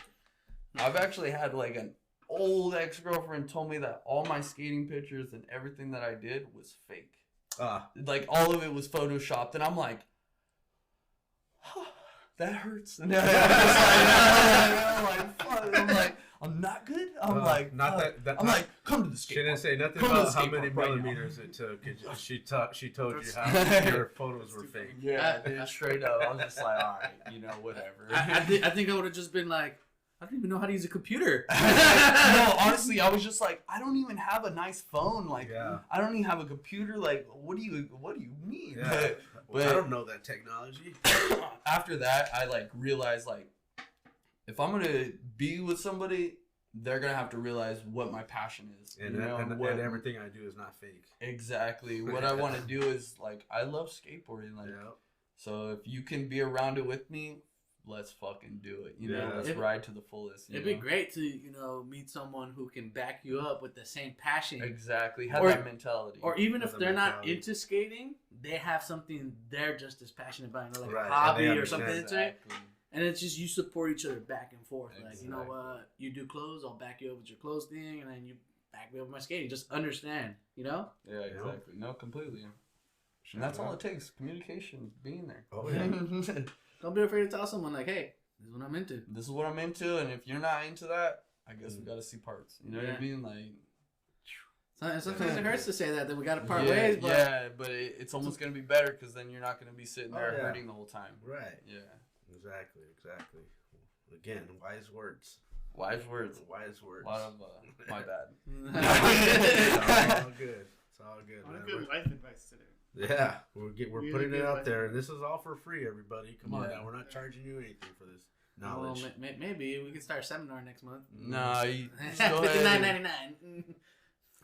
I've actually had like an old ex-girlfriend told me that all my skating pictures and everything that I did was fake. Like all of it was photoshopped, and I'm like, that hurts. And I'm like, I'm not good. I'm like, not that. I'm like, come to the skateboard. She didn't say nothing about how many millimeters it took. She told you how your photos were fake. Yeah, dude, straight up. I was just like, all right, you know, whatever. I think I would have just been like, I don't even know how to use a computer. No, honestly, I was just like, I don't even have a nice phone. Like, I don't even have a computer. Like, what do you mean? Yeah. But I don't know that technology. After that, I like realized like, if I'm gonna be with somebody, they're gonna have to realize what my passion is. And, and everything I do is not fake. Exactly. What I want to do is like, I love skateboarding. Like, so if you can be around it with me, let's fucking do it. You know, let's ride to the fullest. It'd be great to, you know, meet someone who can back you up with the same passion. Exactly. Have that mentality. Or even if they're not into skating, they have something they're just as passionate about, you know, like a hobby or something. Exactly. And it's just you support each other back and forth. Like, you know what, you do clothes, I'll back you up with your clothes thing, and then you back me up with my skating. Just understand, you know? Yeah, exactly. No, completely. And that's all it takes. Communication, being there. Oh, yeah. Don't be afraid to tell someone, like, hey, this is what I'm into. This is what I'm into, and if you're not into that, I guess we got to see parts. You know what I mean? Like, sometimes it hurts to say that we got to part ways. But but it's almost going to be better because then you're not going to be sitting there hurting the whole time. Right. Yeah. Exactly. Again, wise words. Wise words. A lot of, my bad. It's all good. It's all good. On good life advice today. Yeah, we're putting it out there, and this is all for free, everybody. Come on now, we're not charging you anything for this knowledge. Well, maybe we can start a seminar next month. No, you $59.99.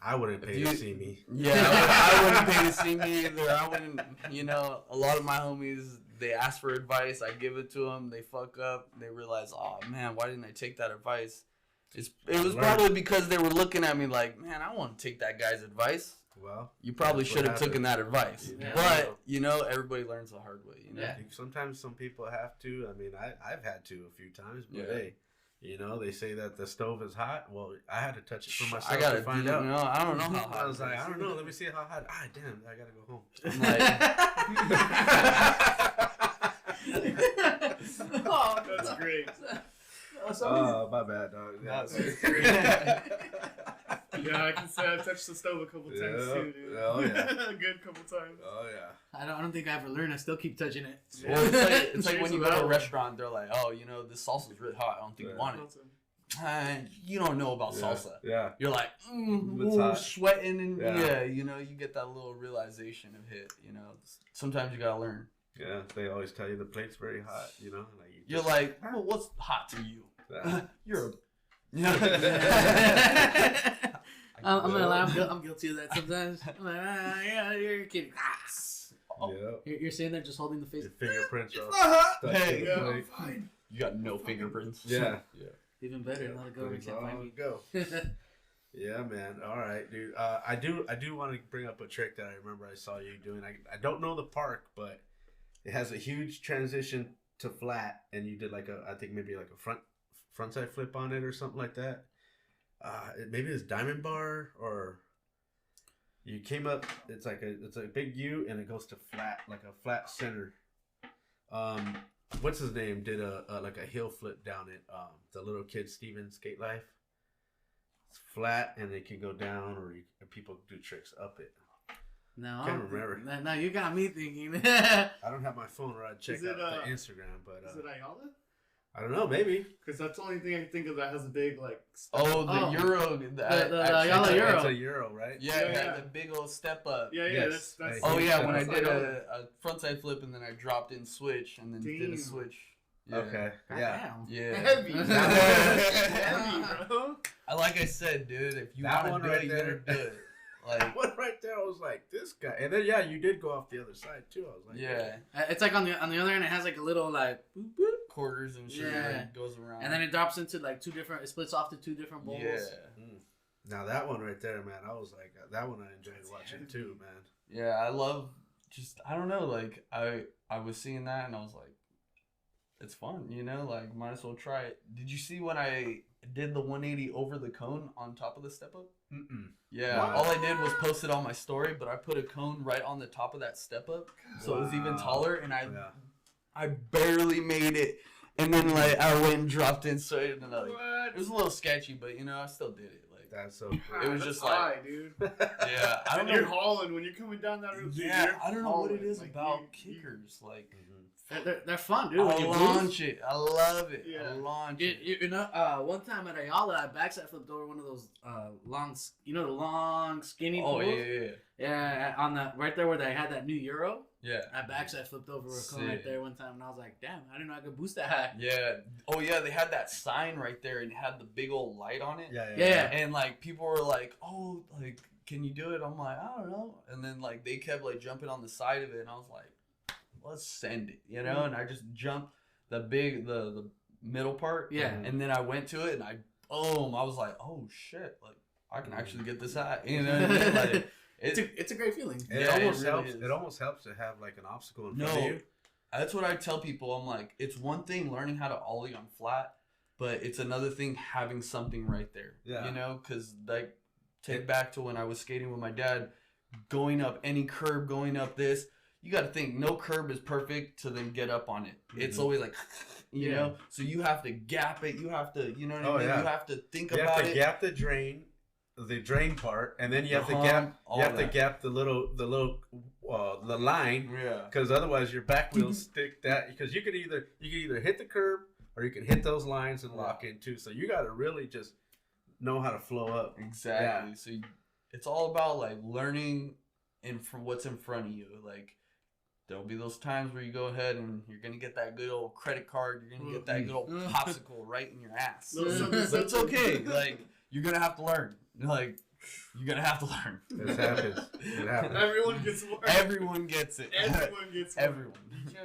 I wouldn't pay to see me. Yeah, I wouldn't pay to see me either. I wouldn't. You know, a lot of my homies, they ask for advice. I give it to them. They fuck up. They realize, oh man, why didn't I take that advice? It was probably because they were looking at me like, man, I want to take that guy's advice. Well, you probably should have taken that advice. Yeah. But, you know, everybody learns the hard way. You know? Sometimes some people have to. I mean, I've had to a few times. But, hey, you know, they say that the stove is hot. Well, I had to touch it for myself to find out. No, I don't know how hot I was like, I don't know. Let me see how hot. Damn, I got to go home. I'm like... That's great. Oh, my bad, dog. Yeah, I can say I've touched the stove a couple times too, dude. Oh yeah, a good couple times. Oh yeah. I don't think I ever learned. I still keep touching it. Well, it's like when you go to a restaurant, they're like, oh, you know, this salsa's really hot. I don't think you want it. You don't know about salsa. Yeah. You're like, sweating, and you know, you get that little realization of it. You know, sometimes you gotta learn. Yeah, they always tell you the plate's very hot. You know, like you're like, well, what's hot to you? You're a I'm gonna lie. I'm guilty of that sometimes. I'm like, yeah, you're kidding. You're sitting there just holding the face. Your fingerprints are hot. Hey, I'm fine. You got no fingerprints. Yeah. Even better. Let it go. Can't find me. Go. Yeah, man. All right, dude. I do want to bring up a trick that I remember I saw you doing. I don't know the park, but it has a huge transition to flat, and you did like I think maybe like a frontside flip on it or something like that. Maybe it's diamond bar, or you came up. It's a big U and it goes to flat, like a flat center. What's his name? Did like a heel flip down it. The little kid Steven Skate Life. It's flat and it can go down, or people do tricks up it. No, I can't remember. Now you got me thinking. I don't have my phone where I check out the Instagram, but is it Ayala? I don't know, maybe. Because that's the only thing I can think of that has a big, like... Euro. The Ayala Euro. It's a Euro, right? Yeah, the big old step up. Yeah, yes. That's when I did a frontside flip and then I dropped in switch and then did a switch. Yeah. Okay. Yeah. Yeah. Heavy. Heavy, bro. Like I said, dude, if you want to do it, you better do it. Like that one right there, I was like, this guy. And then, you did go off the other side, too. I was like... Yeah. It's like on the other end, it has like a little, like... Boop, boop. Quarters and shit like, goes around, and then it drops into like it splits off to two different bowls. Now that one right there, man, I was like, that one I enjoyed watching too, man. Yeah, I love I don't know, like I was seeing that and I was like, it's fun, you know, like might as well try it. Did you see when I did the 180 over the cone on top of the step up? Yeah, all I did was post it on my story, but I put a cone right on the top of that step up, so it was even taller, and I barely made it, and then like I went and dropped in straight, and like it was a little sketchy, but you know I still did it. Like that's so cool. It was just like, dude. Yeah, I don't know. You're hauling when you're coming down that road. Yeah, I don't know what it is about kickers. Like they're fun, dude. I launch it. I love it. Yeah. I launch it. You know, one time at Ayala, I backside flipped over one of those long, the long skinny poles. Yeah, on the right there where they had that new Euro. Yeah. I backside flipped over a cone right there one time, and I was like, damn, I didn't know I could boost that high. Yeah. Oh, yeah, they had that sign right there and had the big old light on it. Yeah. And, like, people were like, oh, like, can you do it? I'm like, I don't know. And then, like, they kept, like, jumping on the side of it, and I was like, let's send it, you know? And I just jumped the middle part. Yeah. And then I went to it, and I was like, oh, shit. Like, I can actually get this high. You know what I mean? Like, it's a great feeling. It almost helps to have like an obstacle in front of you. That's what I tell people. I'm like, it's one thing learning how to ollie on flat, but it's another thing having something right there. Yeah. You know, because like take back to when I was skating with my dad, going up any curb, going up this. You got to think no curb is perfect to then get up on it. It's always like, you know, so you have to gap it. You have to, you know what I mean? You have to think about it. You have to gap the drain part, and then you have to gap the line, because otherwise your back wheels stick that, because you could either hit the curb or you can hit those lines and lock in too. So you got to really just know how to flow up. Exactly. So it's all about like learning from what's in front of you. Like there'll be those times where you go ahead and you're gonna get that good old credit card, you're gonna get that good old popsicle right in your ass. But it's okay. Like you're gonna have to learn. Like, you're going to have to learn. This happens. It happens. Everyone gets one. Everyone gets it. Everyone gets one. Everyone.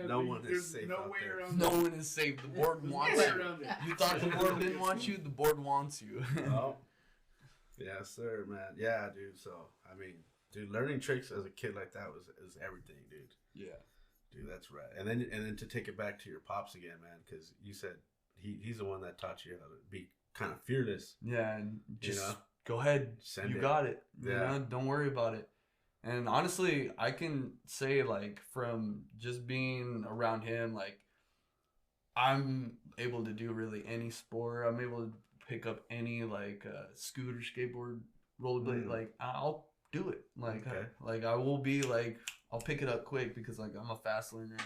No one is safe. No way around No one is safe. The board wants you. You thought the board didn't want you? The board wants you. Oh. Yes, sir, man. Yeah, dude. So, I mean, dude, learning tricks as a kid like that is everything, dude. Yeah. Dude, that's right. And then to take it back to your pops again, man, because you said he's the one that taught you how to be kind of fearless. Yeah, and just go ahead. You got it. You know, don't worry about it. And honestly, I can say like from just being around him, like I'm able to do really any sport. I'm able to pick up any like scooter, skateboard, rollerblade. Like I'll do it. Like like I will be like I'll pick it up quick because like I'm a fast learner.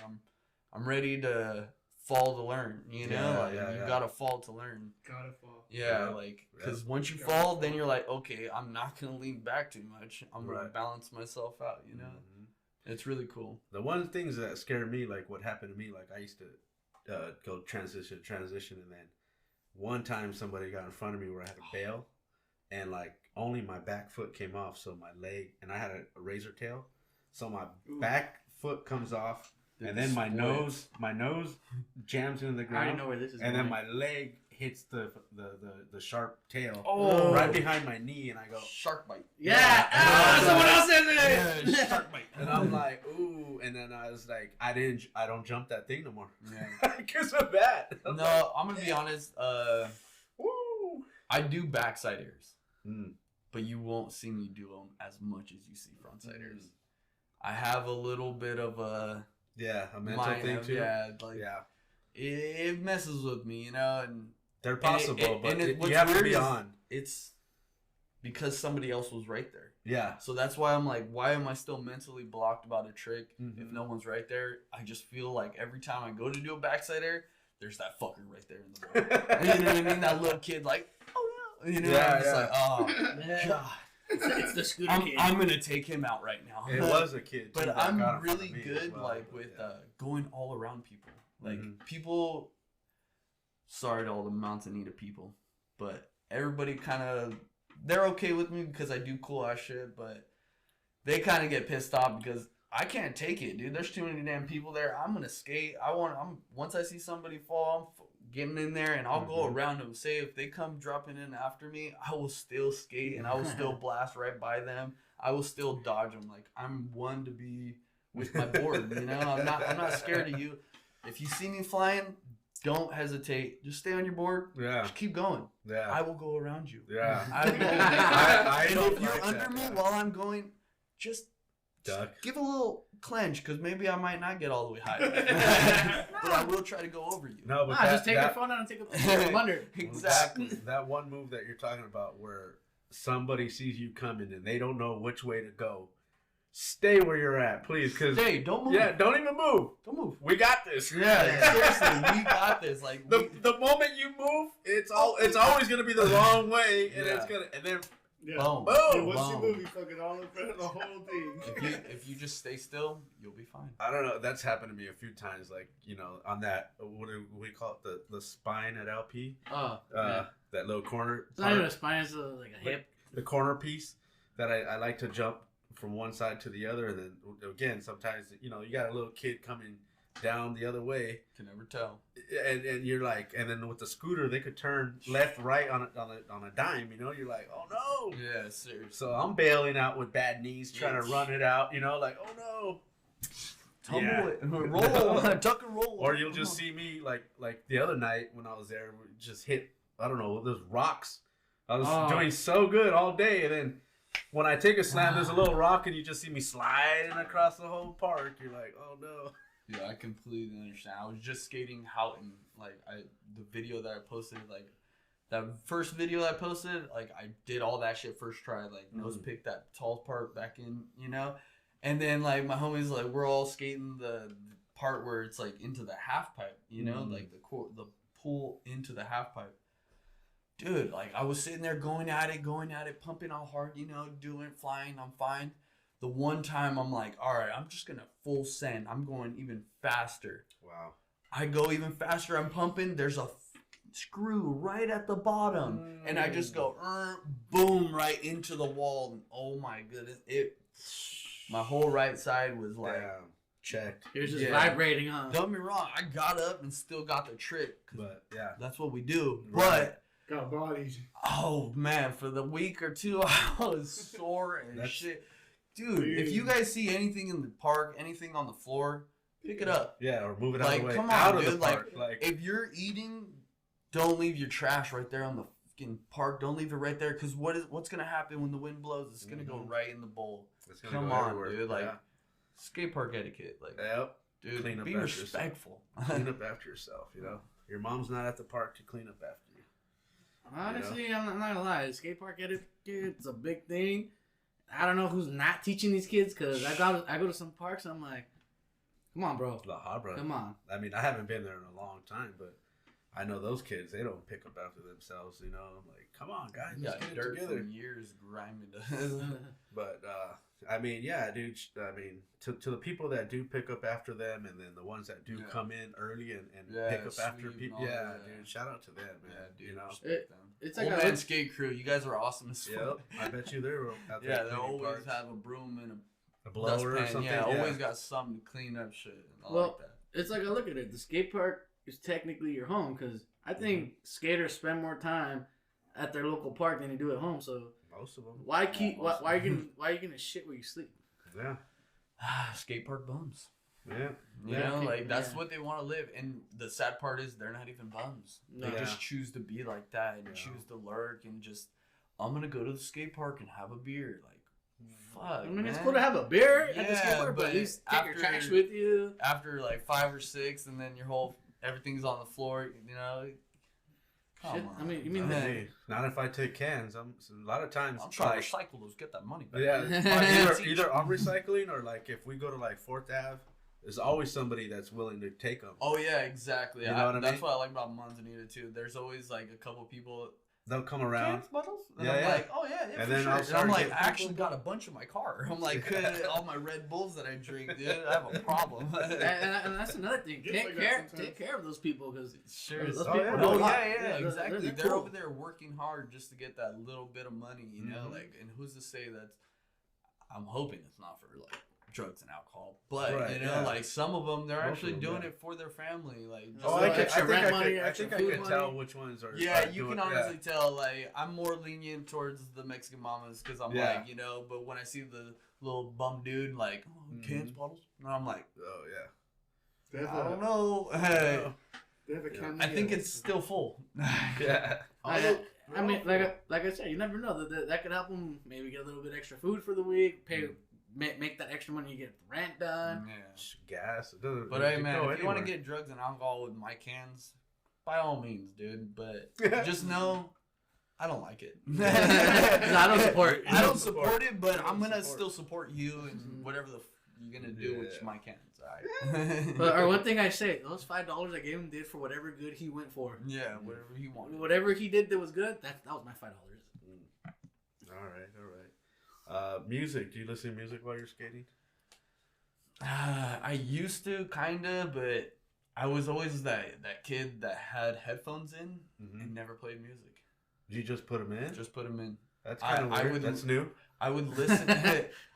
I'm ready to fall to learn. You know, you gotta fall to learn. Gotta fall. Yeah, like because once you fall, then you're like, okay, I'm not gonna lean back too much. I'm gonna balance myself out. You know, it's really cool. The one things that scared me, like what happened to me, like I used to go transition, and then one time somebody got in front of me where I had to bail, and like only my back foot came off, so my leg, and I had a razor tail, so my back foot comes off, and then my nose jams into the ground. I already know where this is and going. then my leg hits the sharp tail right behind my knee, and I go shark bite. Someone else says it. Yeah, shark bite. And I'm like, ooh, and then I was like, I don't jump that thing no more because of that. No, I'm gonna be honest. I do backside airs, but you won't see me do them as much as you see frontside airs. I have a little bit of a mental thing too. It messes with me, you know, and they're possible, but you have to be on. It's because somebody else was right there. Yeah. So that's why I'm like, why am I still mentally blocked about a trick if no one's right there? I just feel like every time I go to do a backside air, there's that fucker right there in the wall. You know what I mean? That little kid, like, oh no. You know, I'm just like, oh, God. It's the scooter kid. I'm going to take him out right now. It was a kid. But I'm really good, with going all around people. Like, people, sorry to all the Mountainita people, but everybody kind of, they're okay with me because I do cool ass shit, but they kind of get pissed off because I can't take it, dude. There's too many damn people there. I'm gonna skate. Once I see somebody fall, I'm getting in there and I'll go around them. Say if they come dropping in after me, I will still skate and I will still blast right by them. I will still dodge them. Like I'm one to be with my board. You know, I'm not scared of you. If you see me flying, don't hesitate. Just stay on your board. Yeah. Just keep going. Yeah. I will go around you. Yeah. I will. And if you're under me while I'm going, just give a little clench because maybe I might not get all the way high. But I will try to go over you. No, but just take your phone out and take a under. Exactly. That one move that you're talking about where somebody sees you coming and they don't know which way to go. Stay where you're at, please. Stay. Don't move. Yeah, don't even move. Don't move. We got this. Yeah, seriously, we got this. Like the moment you move, it's always gonna be the wrong way, and it's gonna then boom. And once you move, you fucking all in front of the whole thing. If you just stay still, you'll be fine. I don't know. That's happened to me a few times. Like on that what do we call it, the spine at LP. That little corner. It's not even a spine. It's like a hip. The corner piece that I like to jump from one side to the other, and then again sometimes you got a little kid coming down the other way. Can never tell. And you're like, and then with the scooter they could turn left, right on a dime. You're like, oh no. Yeah, seriously. So I'm bailing out with bad knees, trying to run it out. Like, oh no. Tumble it, roll, tuck and roll. Or you'll just see me like the other night when I was there, we just hit those rocks. I was doing so good all day, and then when I take a slam, there's a little rock, and you just see me sliding across the whole park. You're like, oh no. Yeah, I completely understand. I was just skating Houghton. Like the video that I posted, like that first video I posted, like I did all that shit first try. Like nose picked that tall part back in, and then like my homies, like we're all skating the part where it's like into the half pipe, like the pull into the half pipe. Dude, like I was sitting there going at it, pumping all hard, doing, flying, I'm fine. The one time I'm like, all right, I'm just going to full send. I'm going even faster. Wow. I go even faster. I'm pumping. There's a screw right at the bottom. And I just go, boom, right into the wall. And oh my goodness. My whole right side was like, checked. It was just vibrating, huh? Don't get me wrong. I got up and still got the trick. But yeah. That's what we do. Right. But. Got bodied. Oh man, for the week or two, I was sore and shit. Dude, if you guys see anything in the park, anything on the floor, pick it up. Yeah, or move it out of the way. Come on, dude. Like, if you're eating, don't leave your trash right there on the fucking park. Don't leave it right there, because what's gonna happen when the wind blows? It's gonna go right in the bowl. Come on, everywhere. Dude. Like, skate park etiquette. Like, dude, be respectful. Clean up after yourself. Your mom's not at the park to clean up after you. Honestly, I'm not gonna lie. Skate park etiquette, it's a big thing. I don't know who's not teaching these kids, because I go to some parks and I'm like, come on, bro. La Habra. Come on. I mean, I haven't been there in a long time, but I know those kids, they don't pick up after themselves, you know. I'm like, come on, guys, let's get it dirt together. from years grinding. But, I mean, yeah, dude, I mean, to the people that do pick up after them, and then the ones that do come in early and pick up after people, dude, shout out to them, man. Yeah, dude, you know. It's like Old Man Skate Crew, you guys are awesome as fuck. Yep, I bet you they're out there. Yeah, they always have a broom and a blower or something. Yeah, always got something to clean up shit and all like that. It's like I look at it. The skate park is technically your home, because I think skaters spend more time at their local park than they do at home. So most of them. Why are you gonna shit where you sleep? Yeah. Skate park bums. Yeah. You know, like that's what they want to live. And the sad part is they're not even bums. They just choose to be like that and choose to lurk and just, I'm gonna go to the skate park and have a beer. Like, fuck. I mean, it's cool to have a beer at the skate park, but at least take your trash with you. After like 5 or 6, and then everything's on the floor. You know. Shit, I mean, you mean not if I take cans. A lot of times I'm trying to recycle those, get that money back. Yeah, either I'm recycling, or like if we go to like 4th Ave, there's always somebody that's willing to take them. Oh yeah, exactly. You know what I mean? That's what I like about Manzanita too. There's always like a couple people. They'll come around. Cans, bottles? And I'm like, oh yeah, and for then sure. I'm like, I actually got a bunch in my car. I'm like, all my Red Bulls that I drink, dude, I have a problem. and that's another thing. Take care of those people, because those people exactly. They're over there working hard just to get that little bit of money, you know. Like, and who's to say that? I'm hoping it's not for like drugs and alcohol, but you know, like some of them, they're actually doing it for their family. Like, I think I can tell which ones are. Yeah, you can honestly tell. Like, I'm more lenient towards the Mexican mamas, because I'm like, you know, but when I see the little bum dude, like, cans, bottles, and I'm like, oh yeah, I don't know. They have a can. I think it's still full. Yeah. I mean, like I said, you never know that could help them maybe get a little bit extra food for the week, make that extra money, you get the rent done. Gas. But hey, man, if you want to get drugs and alcohol with my cans, by all means, dude. But just know, I don't like it. I don't support. I don't support it, but I'm gonna still support you and whatever you're gonna do with my cans. All right. Or one thing I say, those $5 I gave him did for whatever good he went for. Yeah, whatever he wanted. Whatever he did that was good, that was my $5. All right. Music. Do you listen to music while you're skating? I used to, kinda, but I was always that kid that had headphones in and never played music. You just put them in? Just put them in. That's kind of weird. That's new. I would listen.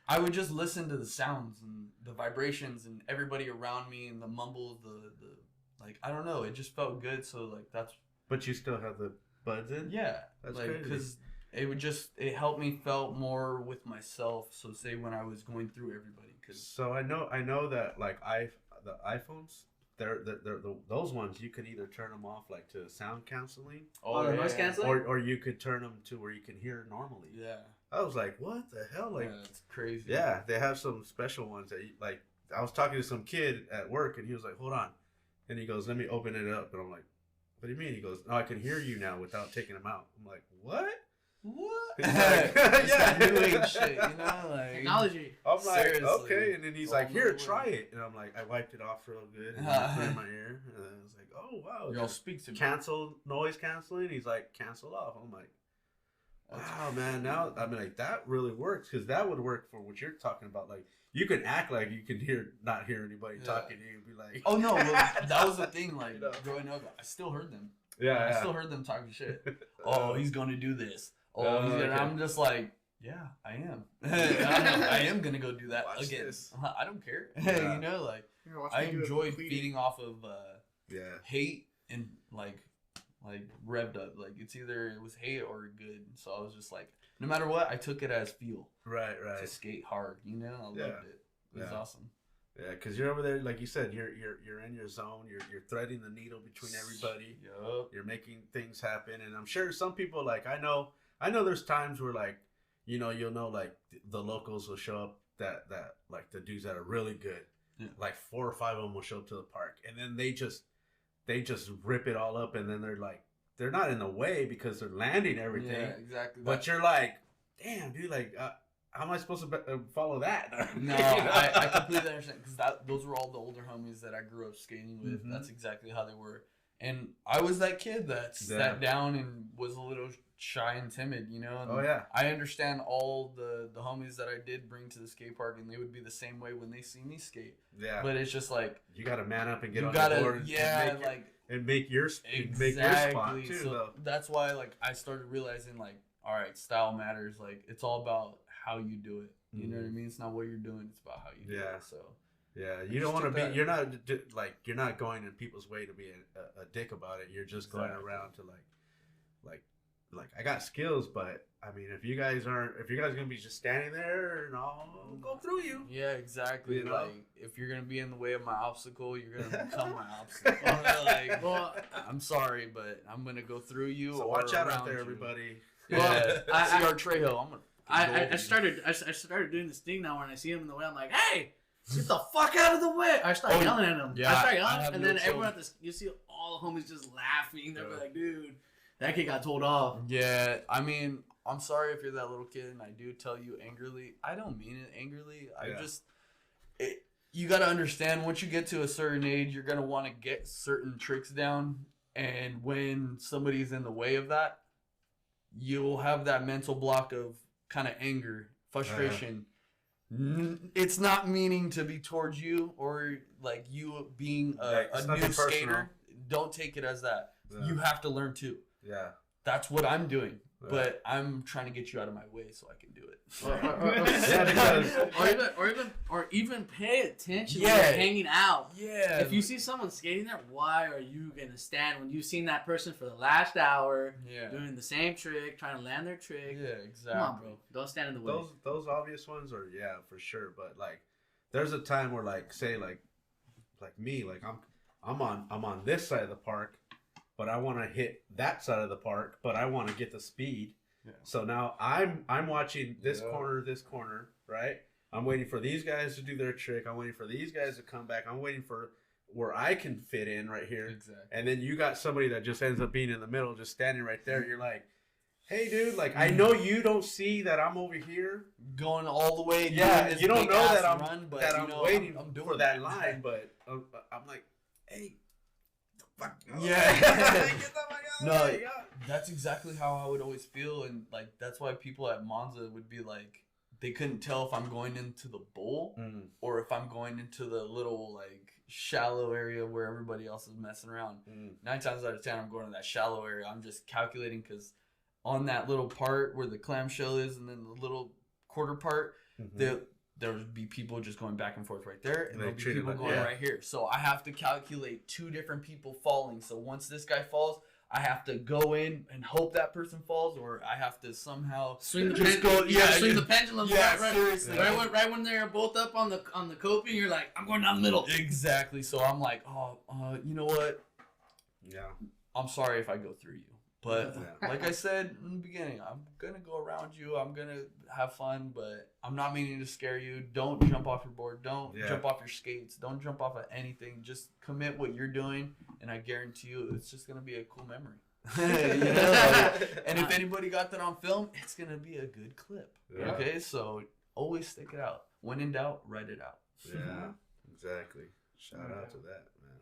I would just listen to the sounds and the vibrations and everybody around me and the mumble, the like, I don't know. It just felt good. So like that's. But you still have the buds in? Yeah, that's like, crazy. Because it helped me felt more with myself. So say when I was going through everybody. So I know that like the iPhones. They're those ones you could either turn them off like to sound canceling, noise canceling, or you could turn them to where you can hear normally. Yeah, I was like, what the hell? Like, it's crazy. Yeah, they have some special ones that like. I was talking to some kid at work and he was like, hold on, and he goes, let me open it up, and I'm like, what do you mean? He goes, no, I can hear you now without taking them out. I'm like, what? What? Like, yeah, new age shit, you know, like technology. I'm like, seriously. Okay, and then he's like, here, try it, and I'm like, I wiped it off real good, and I put it in my ear, and I was like, oh wow, y'all speak to me. Cancel noise canceling. He's like, cancel off. I'm like, wow, man. Now I mean, like that really works, because that would work for what you're talking about. Like, you can act like you can not hear anybody talking to you, and be like, oh no, well, that was the thing. Like growing up, I still heard them. Yeah, I still heard them talking shit. Oh, he's gonna do this. Oh, he's gonna. Okay. I'm just like, yeah, I am. I am gonna go do that again. I don't care. Yeah. You know, like I enjoy feeding off of hate and like revved up. Like it's either it was hate or good. So I was just like, no matter what, I took it as fuel. Right. To skate hard. You know, I loved it. It was awesome. Yeah, because you're over there, like you said, you're in your zone. You're threading the needle between everybody. Yep. You're making things happen, and I'm sure some people like I know there's times where like you'll know like the locals will show up that like the dudes that are really good, like 4 or 5 of them will show up to the park, and then they just they just rip it all up, and then they're not in the way because they're landing everything. Yeah, exactly. But you're like, damn, dude, like, how am I supposed to follow that? No, I completely understand, because those were all the older homies that I grew up skating with. Mm-hmm. That's exactly how they were. And I was that kid that sat down and was a little shy and timid, you know? And I understand all the homies that I did bring to the skate park, and they would be the same way when they see me skate. Yeah. But it's just like, you got to man up and get on the board and make your spot too. So though. That's why, like, I started realizing, like, all right, style matters. Like, it's all about how you do it. You know what I mean? It's not what you're doing. It's about how you do it. So. Yeah, you don't want to be. You're not going in people's way to be a dick about it. You're just going around to like I got skills, but I mean, if you guys gonna be just standing there, and I'll go through you. Yeah, exactly. You know? Like, if you're gonna be in the way of my obstacle, you're gonna become my obstacle. Like, well, I'm sorry, but I'm gonna go through you. So watch out there, everybody. Yeah, I Art Trejo. I started doing this thing now. When I see him in the way, I'm like, hey. Get the fuck out of the way! I start yelling at him. Yeah, I start yelling, and then everyone at this, you see all the homies just laughing. They're like, "Dude, that kid got told off." Yeah, I mean, I'm sorry if you're that little kid, and I do tell you angrily. I don't mean it angrily. You got to understand, once you get to a certain age, you're gonna want to get certain tricks down, and when somebody's in the way of that, you'll have that mental block of kind of anger, frustration. It's not meaning to be towards you or like you being a new skater. Don't take it as that. Yeah. You have to learn too. Yeah. That's what I'm doing. Yeah. But I'm trying to get you out of my way so I can do it. or even pay attention when you're hanging out. Yeah. If you see someone skating there, why are you gonna stand when you've seen that person for the last hour doing the same trick, trying to land their trick? Yeah, exactly. Come on, bro. Don't stand in the way. Those obvious ones are for sure. But like, there's a time where like me, like I'm on this side of the park. But I want to hit that side of the park, but I want to get the speed. Yeah. So now I'm watching this corner, right? I'm waiting for these guys to do their trick. I'm waiting for these guys to come back. I'm waiting for where I can fit in right here. Exactly. And then you got somebody that just ends up being in the middle, just standing right there. You're like, hey, dude, like, I know you don't see that I'm over here. Going all the way. Yeah, you don't know that I'm waiting for that line, but I'm like, hey. Yeah. No, that's exactly how I would always feel, and like that's why people at Monza would be like, they couldn't tell if I'm going into the bowl or if I'm going into the little like shallow area where everybody else is messing around. 9 times out of 10, I'm going to that shallow area. I'm just calculating because on that little part where the clamshell is, and then the little quarter part, there would be people just going back and forth right there, and there'll be people going right here. So I have to calculate 2 different people falling. So once this guy falls, I have to go in and hope that person falls, or I have to somehow swing the pendulum. Yeah, seriously. Right when they're both up on the coping, you're like, I'm going down the middle. Exactly. So I'm like, you know what? Yeah. I'm sorry if I go through you. But like I said in the beginning, I'm going to go around you. I'm going to have fun, but I'm not meaning to scare you. Don't jump off your board. Don't jump off your skates. Don't jump off of anything. Just commit what you're doing, and I guarantee you it's just going to be a cool memory. You know? And if anybody got that on film, it's going to be a good clip. Yeah. Okay? So always stick it out. When in doubt, write it out. Yeah, exactly. Shout out to that, man.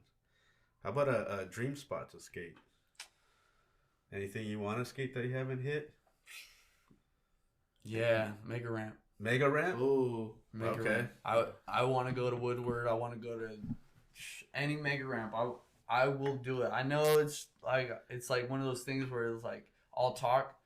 How about a dream spot to skate? Anything you want to skate that you haven't hit? Yeah, mega ramp. Mega ramp? Ooh, mega ramp. I want to go to Woodward. I want to go to any mega ramp. I will do it. I know it's like one of those things where it's like I'll talk,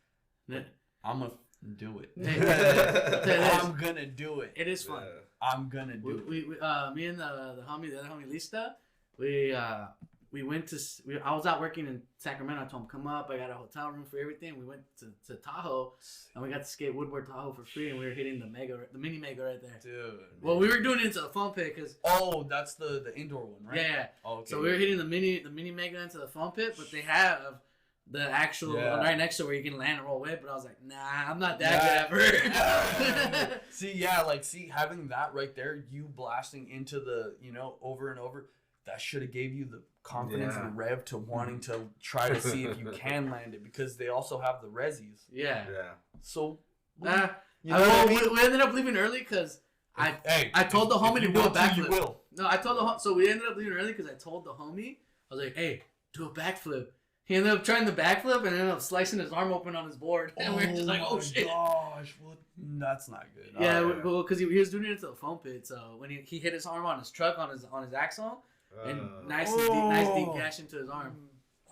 but I'm gonna do it. I'm gonna do it. It is fun. I'm gonna do it. Me and the other homie Lista, we went to. I was out working in Sacramento. I told him, come up. I got a hotel room for everything. We went to Tahoe, and we got to skate Woodward Tahoe for free. And we were hitting the mini mega right there. Dude. Well, we were doing it into the foam pit because. Oh, that's the indoor one, right? Yeah. Oh, okay. So we were hitting the mini mega into the foam pit, but they have the actual right next to where you can land and roll away. But I was like, nah, I'm not that good at it. See, having that right there, you blasting into the over and over. That should have gave you the confidence and rev to wanting to try to see if you can land it, because they also have the resis. Yeah. So, we ended up leaving early because I told the homie to do a backflip. No, I told the so we ended up leaving early because I told the homie, I was like, hey, do a backflip. He ended up trying the backflip and ended up slicing his arm open on his board. And we were just like, oh shit. Gosh, well, that's not good. Yeah, well, because he was doing it into the foam pit. So when he hit his arm on his truck, on his axle, and nice deep gash into his arm.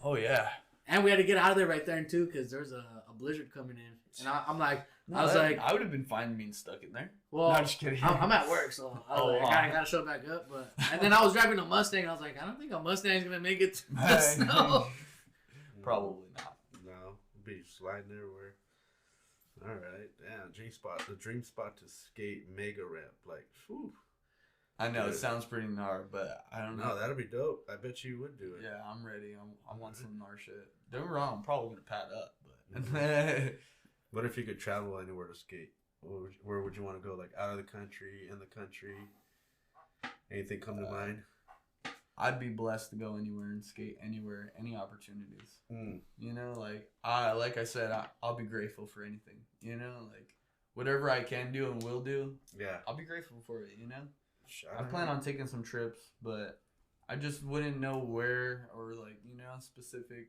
Oh, yeah. And we had to get out of there right there, too, because there's a blizzard coming in. And I'm like, I would have been fine being stuck in there. Well, no, I'm just kidding. I'm at work, so I gotta show back up. And then I was driving a Mustang. I was like, I don't think a Mustang's gonna make it to the snow. Probably not. No, be sliding everywhere. All right, damn, the dream spot to skate mega ramp, like, whew. I know it sounds pretty gnar, but I don't know. No, that'll be dope. I bet you would do it. Yeah, I'm ready. I want some gnar shit. Don't get me wrong, I'm probably gonna pad up, but. What if you could travel anywhere to skate? Where would you want to go? Like out of the country, in the country? Anything come to mind? I'd be blessed to go anywhere and skate anywhere, any opportunities. You know, like I said, I'll be grateful for anything. You know, like whatever I can do and will do. Yeah, I'll be grateful for it. You know, I plan on taking some trips, but I just wouldn't know where or specific.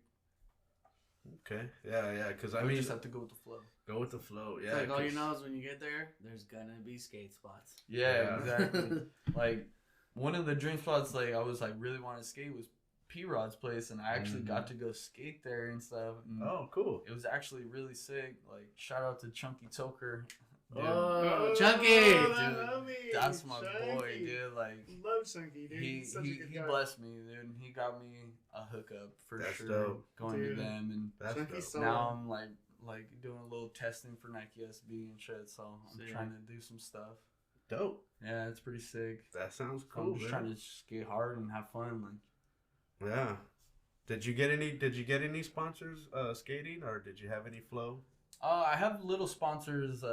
Okay. Yeah. Because I mean, just have to go with the flow. Go with the flow. Yeah. It's like all you know is when you get there, there's gonna be skate spots. Yeah. Exactly. Like one of the dream spots, I was really wanting to skate was P-Rod's place, and I actually got to go skate there and stuff. And oh, cool! It was actually really sick. Like shout out to Chunky Toker. Dude. Oh, Chunky! Dude, that's my boy, dude. Like, love Chunky, dude. He blessed me, dude. And he got me a hookup for sure. Dope. Going to them, and that's now I'm like doing a little testing for Nike SB and shit. So I'm trying to do some stuff. Dope. Yeah, it's pretty sick. That sounds cool. I'm just trying to skate hard and have fun, Yeah. Did you get any sponsors skating, or did you have any flow? I have little sponsors.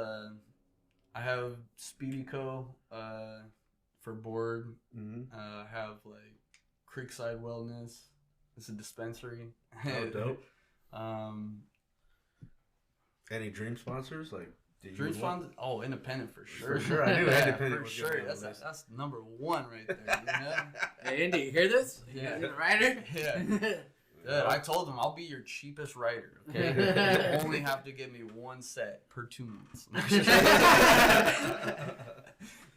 I have Speedy Co. For board. I have Creekside Wellness. It's a dispensary. Oh, dope. Any dream sponsors Dream sponsors? Oh, independent for sure. For sure, I knew independent for sure. That's number one right there. You know? Hey, Indy, you hear this? Yeah. You a rider? Yeah. Dude, I told him I'll be your cheapest rider. Okay, you only have to give me one set per 2 months.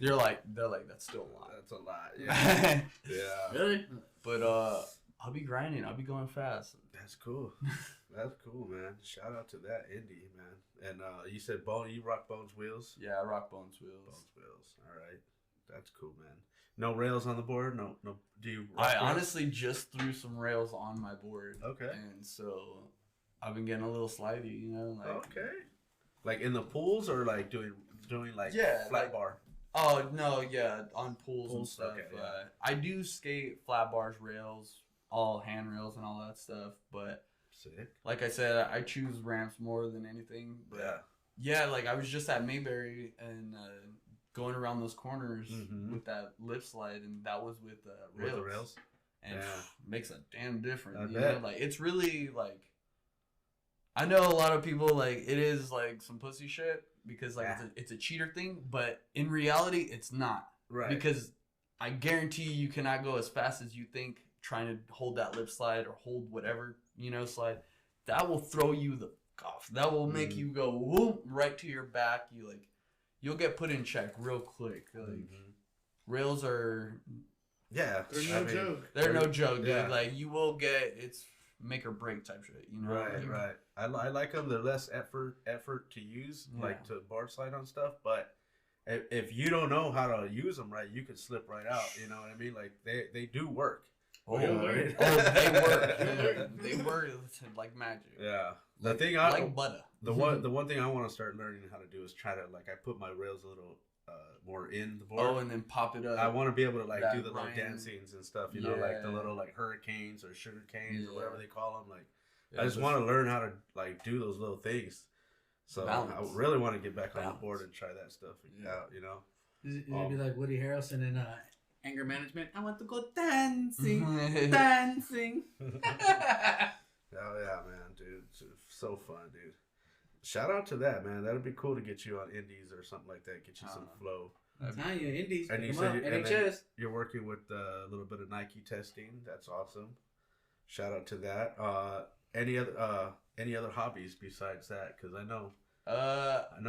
They're like, that's still a lot. That's a lot. Yeah. Yeah. Really? But I'll be grinding. I'll be going fast. That's cool. That's cool, man. Shout out to that Indy, man. And you said you rock Bones wheels? Yeah, I rock Bones wheels. Bones wheels. All right. That's cool, man. No rails on the board? No. Do you? I honestly just threw some rails on my board. Okay. And so I've been getting a little slidey, you know. Okay. Like in the pools or doing flat bar? Oh no, yeah, on pools and stuff. Okay, yeah. I do skate flat bars, rails, all handrails and all that stuff. But sick. Like I said, I choose ramps more than anything. But yeah, I was just at Mayberry and. Going around those corners with that lip slide, and that was with rails. With the rails? And it makes a damn difference. I you bet. know? It's really, I know a lot of people, it is, some pussy shit, because, it's a cheater thing, but in reality, it's not. Right. Because I guarantee you cannot go as fast as you think trying to hold that lip slide or hold whatever, slide. That will throw you the off. That will make you go, whoop, right to your back. You'll get put in check real quick. Rails are... Yeah. They're no joke. They're no joke, dude. You will get... It's make or break type shit, you know? Right. I like them. They're less effort to use, to bar slide on stuff. But if you don't know how to use them right, you could slip right out. You know what I mean? They do work. Oh, they work. They work like magic. Yeah. Butter. The one thing I want to start learning how to do is try to I put my rails a little more in the board. Oh, and then pop it up. I want to be able to do the little dancings and stuff. You know, the little hurricanes or sugar canes or whatever they call them. I just want to learn how to do those little things. So balance. I really want to get back on the board and try that stuff out. You know, you'd be like Woody Harrelson anger management. I want to go dancing, dancing. Oh yeah, man, dude, it's so fun, dude. Shout out to that, man. That'd be cool to get you on indies or something like that. Get you some flow. I'm telling you, indies. And you Come said on, and NHS. you're working with a little bit of Nike testing. That's awesome. Shout out to that. Any other hobbies besides that? Because I know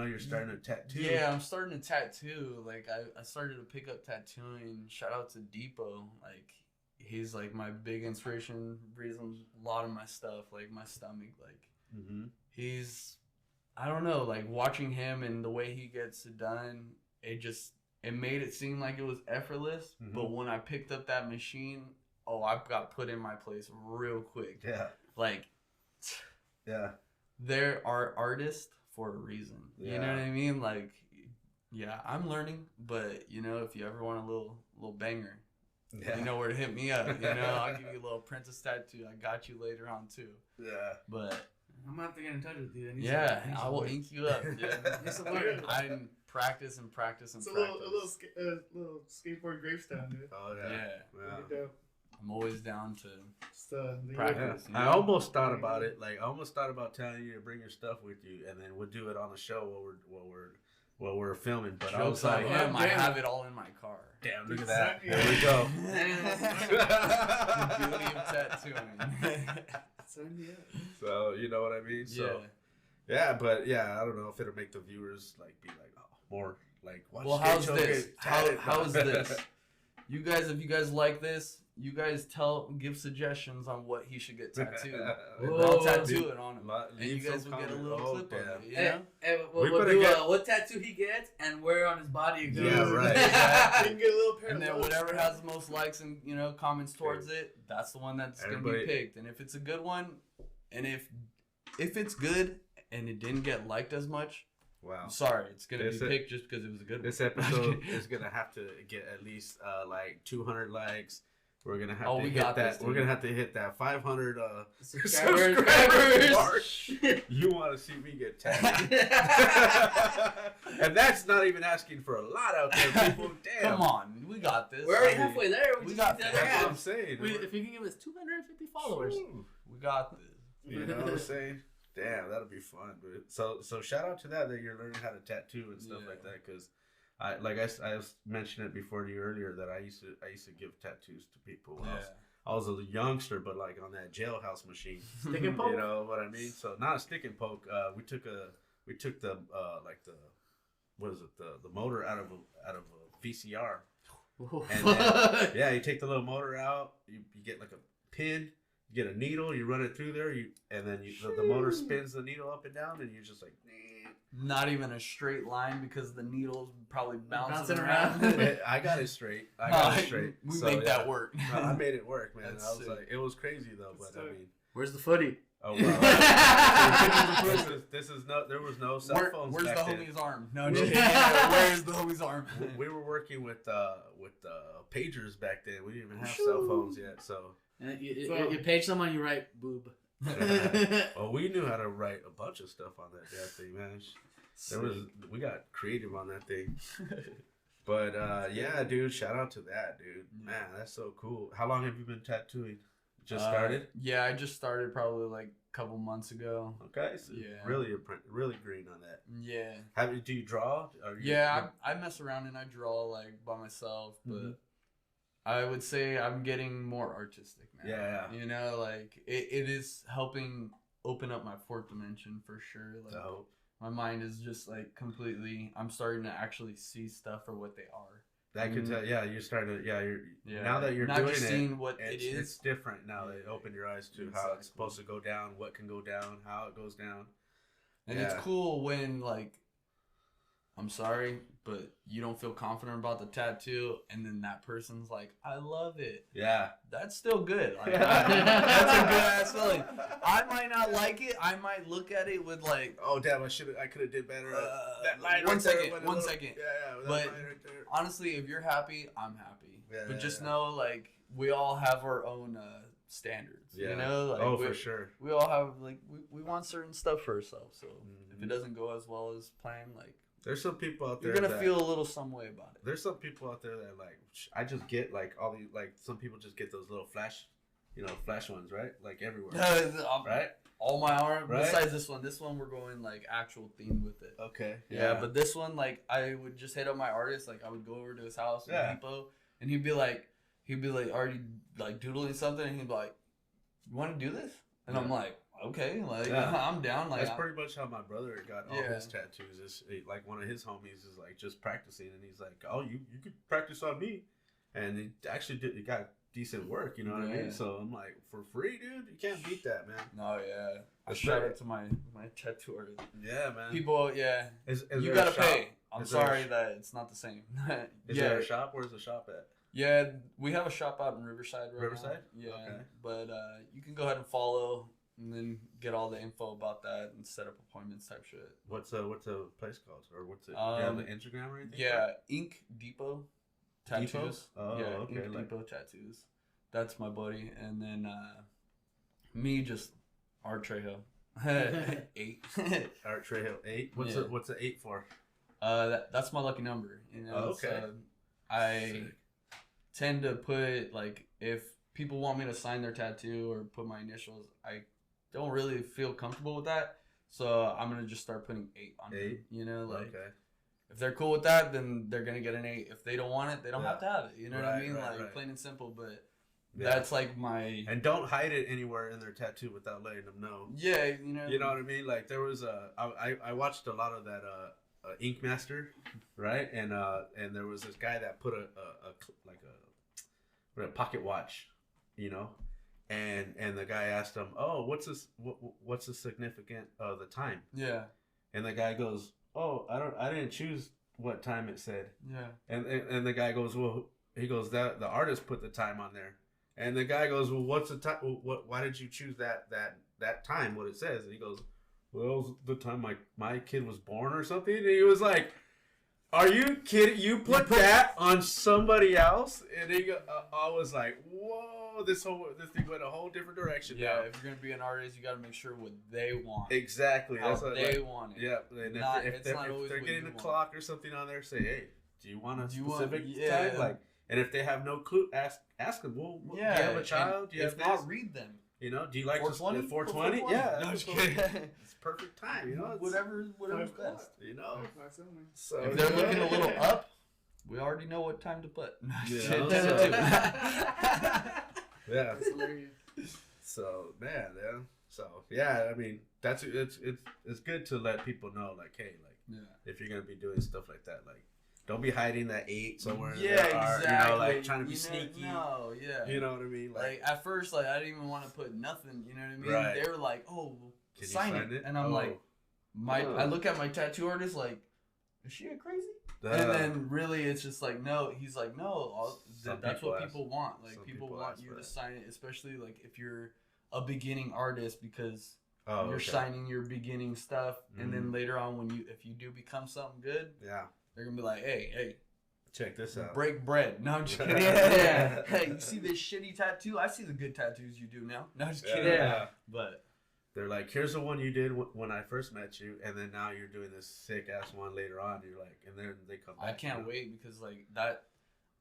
you're starting to tattoo. Yeah, I'm starting to tattoo. Like I started to pick up tattooing. Shout out to Depot. Like he's like my big inspiration. Reason a lot of my stuff, like my stomach. Like he's, I don't know, like watching him and the way he gets it done. It made it seem like it was effortless. But when I picked up that machine, I got put in my place real quick. Yeah. Like, yeah. There are artists for a reason. Yeah. You know what I mean? Like, yeah, I'm learning, but you know, if you ever want a little banger, you know where to hit me up. You know, I'll give you a little apprentice tattoo. I got you later on too. Yeah. But I'm gonna have to get in touch with you. I will ink you up. I practice and practice and it's practice. A little skateboard gravestone, dude. Oh yeah. I'm always down to practice. Yeah. I almost thought about it. Like I almost thought about telling you to bring your stuff with you, and then we'll do it on the show while we're filming. But I was like, I have it all in my car. Damn, look at that. There we go. Beauty of tattooing. So you know what I mean. So yeah, but yeah, I don't know if it'll make the viewers like be like, oh, more like. Well, how's this? How's this? You guys, if you guys like this, you guys give suggestions on what he should get tattooed. I'll tattoo it on him, and you guys will get a little clip of it. You know? We'll do what tattoo he gets and where on his body it goes. Yeah, right. You can get a little and then whatever has the most likes and comments towards it, that's the one that's gonna be picked. And if it's a good one, and if it's good and it didn't get liked as much. Wow. I'm sorry, it's gonna be picked just because it was a good one. This episode is gonna have to get at least like 200 likes. We're gonna have to hit that. We're gonna have to hit that 500 subscribers. You want to see me get tagged? And that's not even asking for a lot out there, people. Damn. Come on, we got this. We're already halfway there. We got this. That's what I'm saying. If you can give us 250 followers, we got this. You know what I'm saying? Damn, that'll be fun, dude. So shout out to that you're learning how to tattoo and stuff like that, because I was mentioning it before to you earlier that I used to give tattoos to people when I was a youngster, but like on that jailhouse machine. Stick and poke. You know what I mean? So not a stick and poke. We took the what is it, the motor out of a VCR. And then, you take the little motor out, you get like a pin. You get a needle, you run it through there, and then the motor spins the needle up and down, and you're just like, nah. Not even a straight line because the needle's probably bouncing around. I got it straight. We made that work. No, I made it work, man. I was like, it was crazy though, but I mean, where's the footy? Oh wow. There was no cell phones. Where's back the then. homie's arm? No, where's the homie's arm? We were working with pagers back then. We didn't even have cell phones yet, so. You page someone, you write boob. Well, we knew how to write a bunch of stuff on that damn thing, man. We got creative on that thing. But yeah, dude, shout out to that, dude. Man, that's so cool. How long have you been tattooing? Just started? Yeah, I just started probably like a couple months ago. Okay, so really green on that. Yeah. Do you draw? I mess around and I draw like by myself, but I would say I'm getting more artistic now. Yeah. You know, like it is helping open up my fourth dimension for sure. Like my mind is just like completely. I'm starting to actually see stuff for what they are. That could tell. Yeah, you're starting to. Yeah, now that you're not doing just it, seeing what it is. It's different now. They open your eyes to how it's supposed to go down, what can go down, how it goes down. And it's cool when like, I'm sorry, but you don't feel confident about the tattoo, and then that person's like, I love it. Yeah. That's still good. Like, that's a good ass feeling. I might not like it. I might look at it with like, oh damn, I could have did better. That line one second. Yeah, but honestly, if you're happy, I'm happy. But just know, like, we all have our own standards. Yeah. You know? Like, for sure. We all have like we want certain stuff for ourselves. So if it doesn't go as well as planned, like, There's some people out there. You're gonna feel a little some way about it. There's some people out there that like. I just get like all these like some people just get those little flash, flash ones, right? Like everywhere, right? All my arm. Right? Besides this one we're going like actual theme with it. Okay. Yeah, but this one, like, I would just hit up my artist. Like, I would go over to his house in Depot, and he'd be like already like doodling something, and he'd be like, "You want to do this?" And I'm like, "Okay, like I'm down." Like, that's pretty much how my brother got all his tattoos. Is like one of his homies is like just practicing, and he's like, "Oh, you could practice on me," and he actually did. He got decent work, you know what I mean? So I'm like, for free, dude, you can't beat that, man. No, shout out to my tattoo artist. Yeah, man. People, is you gotta pay. I'm sorry that it's not the same. Is there a shop? Where's the shop at? Yeah, we have a shop out in Riverside right Riverside? now. Yeah, okay. But you can go ahead and follow and then get all the info about that and set up appointments type shit. What's a place called? Or what's it? Do you have the Instagram or anything? Yeah, Ink Depot Tattoos. Depot? Oh, yeah, okay. Ink Depot Tattoos. That's my buddy. And then me, just Art Trejo. 8. Art Trejo 8. What's the 8 for? That's my lucky number. You know, okay. I tend to put, like, if people want me to sign their tattoo or put my initials, I don't really feel comfortable with that. So I'm gonna just start putting 8 on it. You know, like, if they're cool with that, then they're gonna get an 8. If they don't want it, they don't have to have it. You know what I mean? Plain and simple. But that's like my. And don't hide it anywhere in their tattoo without letting them know. Yeah, you know. You know what I mean? Like there was I watched a lot of that Ink Master, right? And there was this guy that put a pocket watch, you know. And the guy asked him, "Oh, what's the significant of the time?" Yeah. And the guy goes, "Oh, I didn't choose what time it said." Yeah. And the guy goes, "Well," he goes, "that the artist put the time on there." And the guy goes, "Well, what's the time? Why did you choose that time? What it says?" And he goes, "Well, it was the time my kid was born or something." And he was like, "Are you kidding? You put that on somebody else?" And I was like, "Whoa, this thing went a whole different direction." Yeah, if you're gonna be an artist, you gotta make sure what they want. Exactly, that's what they want it. Yeah, and if they're getting a clock or something on there, say, "Hey, do you want a specific time?" Like, and if they have no clue, ask them. Well, do you have a child? Do you have not, read them. You know, do you like 420? 420? Yeah, no, just kidding. It's perfect time. You know, whatever's best. You know, so if they're looking a little up, we already know what time to put. Yeah. That's hilarious. So man, I mean, it's good to let people know, like, hey, like, if you're gonna be doing stuff like that, like, don't be hiding that 8 somewhere. Exactly. You know, like trying to be sneaky. No, you know what I mean. Like at first, like I didn't even want to put nothing. You know what I mean? Right. They were like, "Oh, can sign it," and I'm like, I look at my tattoo artist like, "Is she a crazy?" And then really, it's just like, no. He's like, no. That's what people want. Like people want you to sign it, especially like if you're a beginning artist, because you're signing your beginning stuff, and then later on, if you do become something good, they're gonna be like, hey, check this out. Break bread. No, I'm just kidding. Hey, you see this shitty tattoo? I see the good tattoos you do now. No, I'm just kidding. Yeah. But they're like, here's the one you did when I first met you, and then now you're doing this sick ass one later on. You're like, and then they come back. I can't wait, because like that,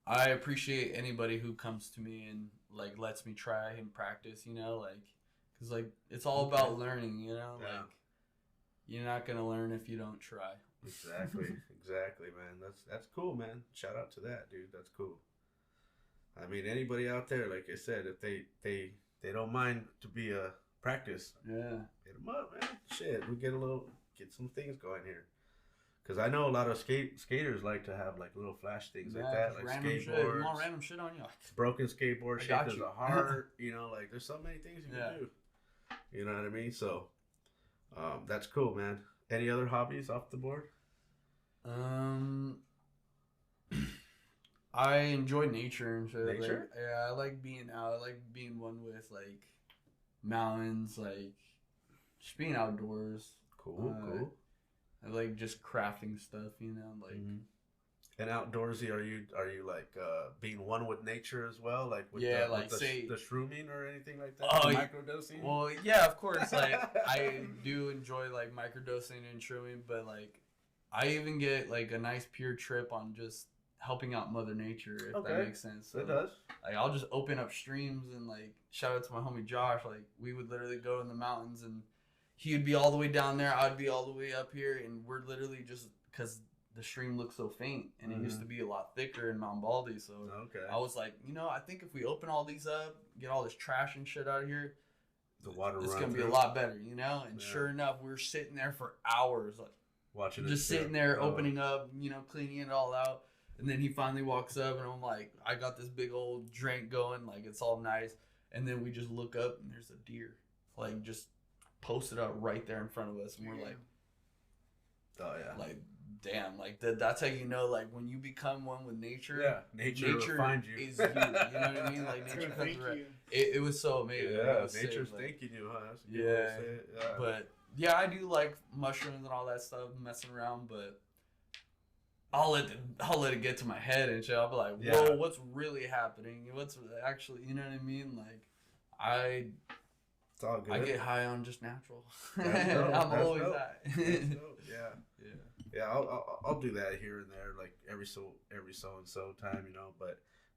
I appreciate anybody who comes to me and like lets me try and practice. You know, like, because like it's all about learning. You know, like you're not gonna learn if you don't try. Exactly, man. That's cool, man. Shout out to that, dude. That's cool. I mean, anybody out there, like I said, if they don't mind to be a practice, hit them up, man. Shit, we get some things going here. Cause I know a lot of skaters like to have like little flash things like that, like skateboards. You want random shit on you? Broken skateboard shaped as a heart. You know, like there's so many things you can do. You know what I mean? So, that's cool, man. Any other hobbies off the board? I enjoy nature and shit. Nature? Like, I like being out. I like being one with like mountains, like just being outdoors. Cool. I like just crafting stuff, you know, like. And outdoorsy, are you like being one with nature as well, like with the shrooming or anything like that? Microdosing? Well, yeah, of course. Like I do enjoy like microdosing and shrooming, but like I even get like a nice pure trip on just helping out Mother Nature, if that makes sense. So, it does. Like, I'll just open up streams and like shout out to my homie Josh. Like, we would literally go in the mountains and he would be all the way down there, I'd be all the way up here, and we're literally just because the stream looks so faint, and it used to be a lot thicker in Mount Baldy. So I was like, I think if we open all these up, get all this trash and shit out of here, the water it's gonna be a lot better, And sure enough, we were sitting there for hours, like watching, just sitting there, opening up, cleaning it all out. And then he finally walks up, and I'm like, I got this big old drink going, like it's all nice. And then we just look up, and there's a deer, like just posted up right there in front of us, and we're like, oh yeah, like damn, like that's how you know, like when you become one with nature, nature will find you. Is you know what I mean? Like nature comes around. It was so amazing. Yeah, nature's thanking you, huh? That's a good way to say it. Yeah. But yeah, I do like mushrooms and all that stuff, messing around, but I'll let it get to my head and shit. I'll be like, whoa, what's really happening? What's actually, you know what I mean? Like, it's all good. I get high on just natural. I'm always high. Yeah. I'll do that here and there, like every so and so time,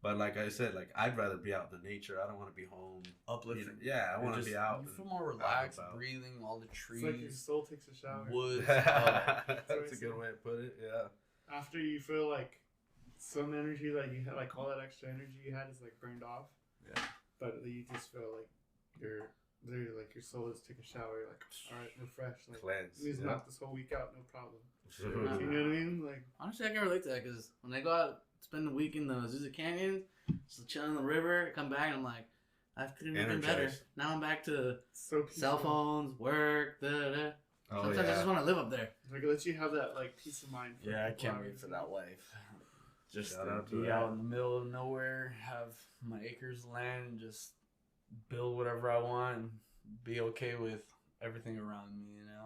But like I said, like I'd rather be out in the nature. I don't want to be home. Uplifting. I want to be out. You feel more relaxed, breathing all the trees. It's like your soul takes a shower. Woods. That's a good way to put it. Yeah. After you feel like some energy that you had, like all that extra energy you had is like burned off. Yeah. But you just feel like you're literally like your soul is take a shower. You're like, all right, refreshed. Like, cleanse. Just knock this whole week out, no problem. Sure. You know what I mean? Like, honestly, I can relate to that because when I go out, spend the week in the Azusa Canyon, just chilling on the river, come back, and I'm like, life could have been better. Now I'm back to cell phones, work, da. Sometimes I just want to live up there. Like, it lets you have that like peace of mind. Yeah, I can't wait for that life. Just to be be out in the middle of nowhere, have my acres of land, and just build whatever I want, and be okay with everything around me.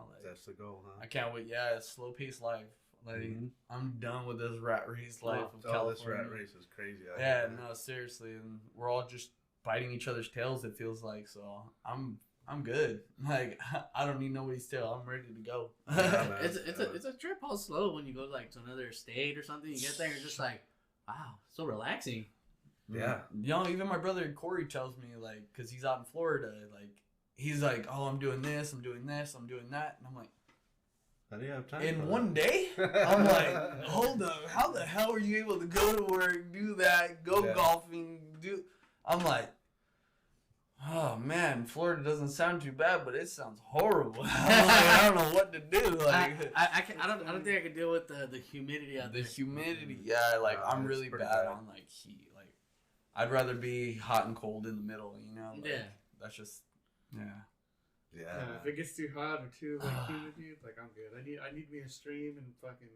Like, that's the goal, huh? I can't wait. Yeah, it's slow paced life. Like I'm done with this rat race life of California. This rat race is crazy. No, seriously, and we're all just biting each other's tails. It feels like so. I'm good. Like I don't need nobody's tail. I'm ready to go. It's a trip all slow when you go like to another state or something. You get there, you're just like, wow, so relaxing. Yeah. Even my brother Corey tells me like, cause he's out in Florida, like he's like, oh, I'm doing this, I'm doing this, I'm doing that, and I'm like, how do you have time? In one day? I'm like, hold up, how the hell are you able to go to work, do that, go golfing, I'm like, oh man, Florida doesn't sound too bad, but it sounds horrible. I'm like, I don't know what to do. Like, I don't think I could deal with the humidity out there. The humidity, yeah. Like I'm really bad on like heat. Like I'd rather be hot and cold in the middle. Like, that's just if it gets too hot or too like humidity, it's like I'm good. I need me a stream and fucking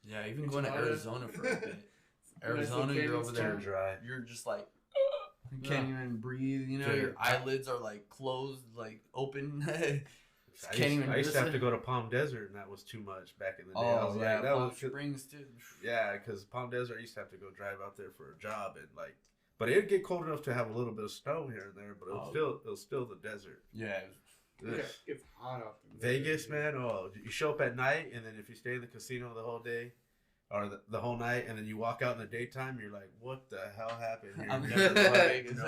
Yeah, even going to Arizona for a bit. Arizona, you're over there dry. You're just like. You can't even breathe, your eyelids are like closed, like open. I used to have to go to Palm Desert, and that was too much back in the day. I was like, that Palm Springs too. Yeah, because Palm Desert, I used to have to go drive out there for a job, and but it'd get cold enough to have a little bit of snow here and there, but it was still the desert. Yeah. It's hot out there. Vegas, man. Oh, you show up at night, and then if you stay in the casino the whole day. Or the whole night, and then you walk out in the daytime, you're like, what the hell happened here? I'm never Vegas.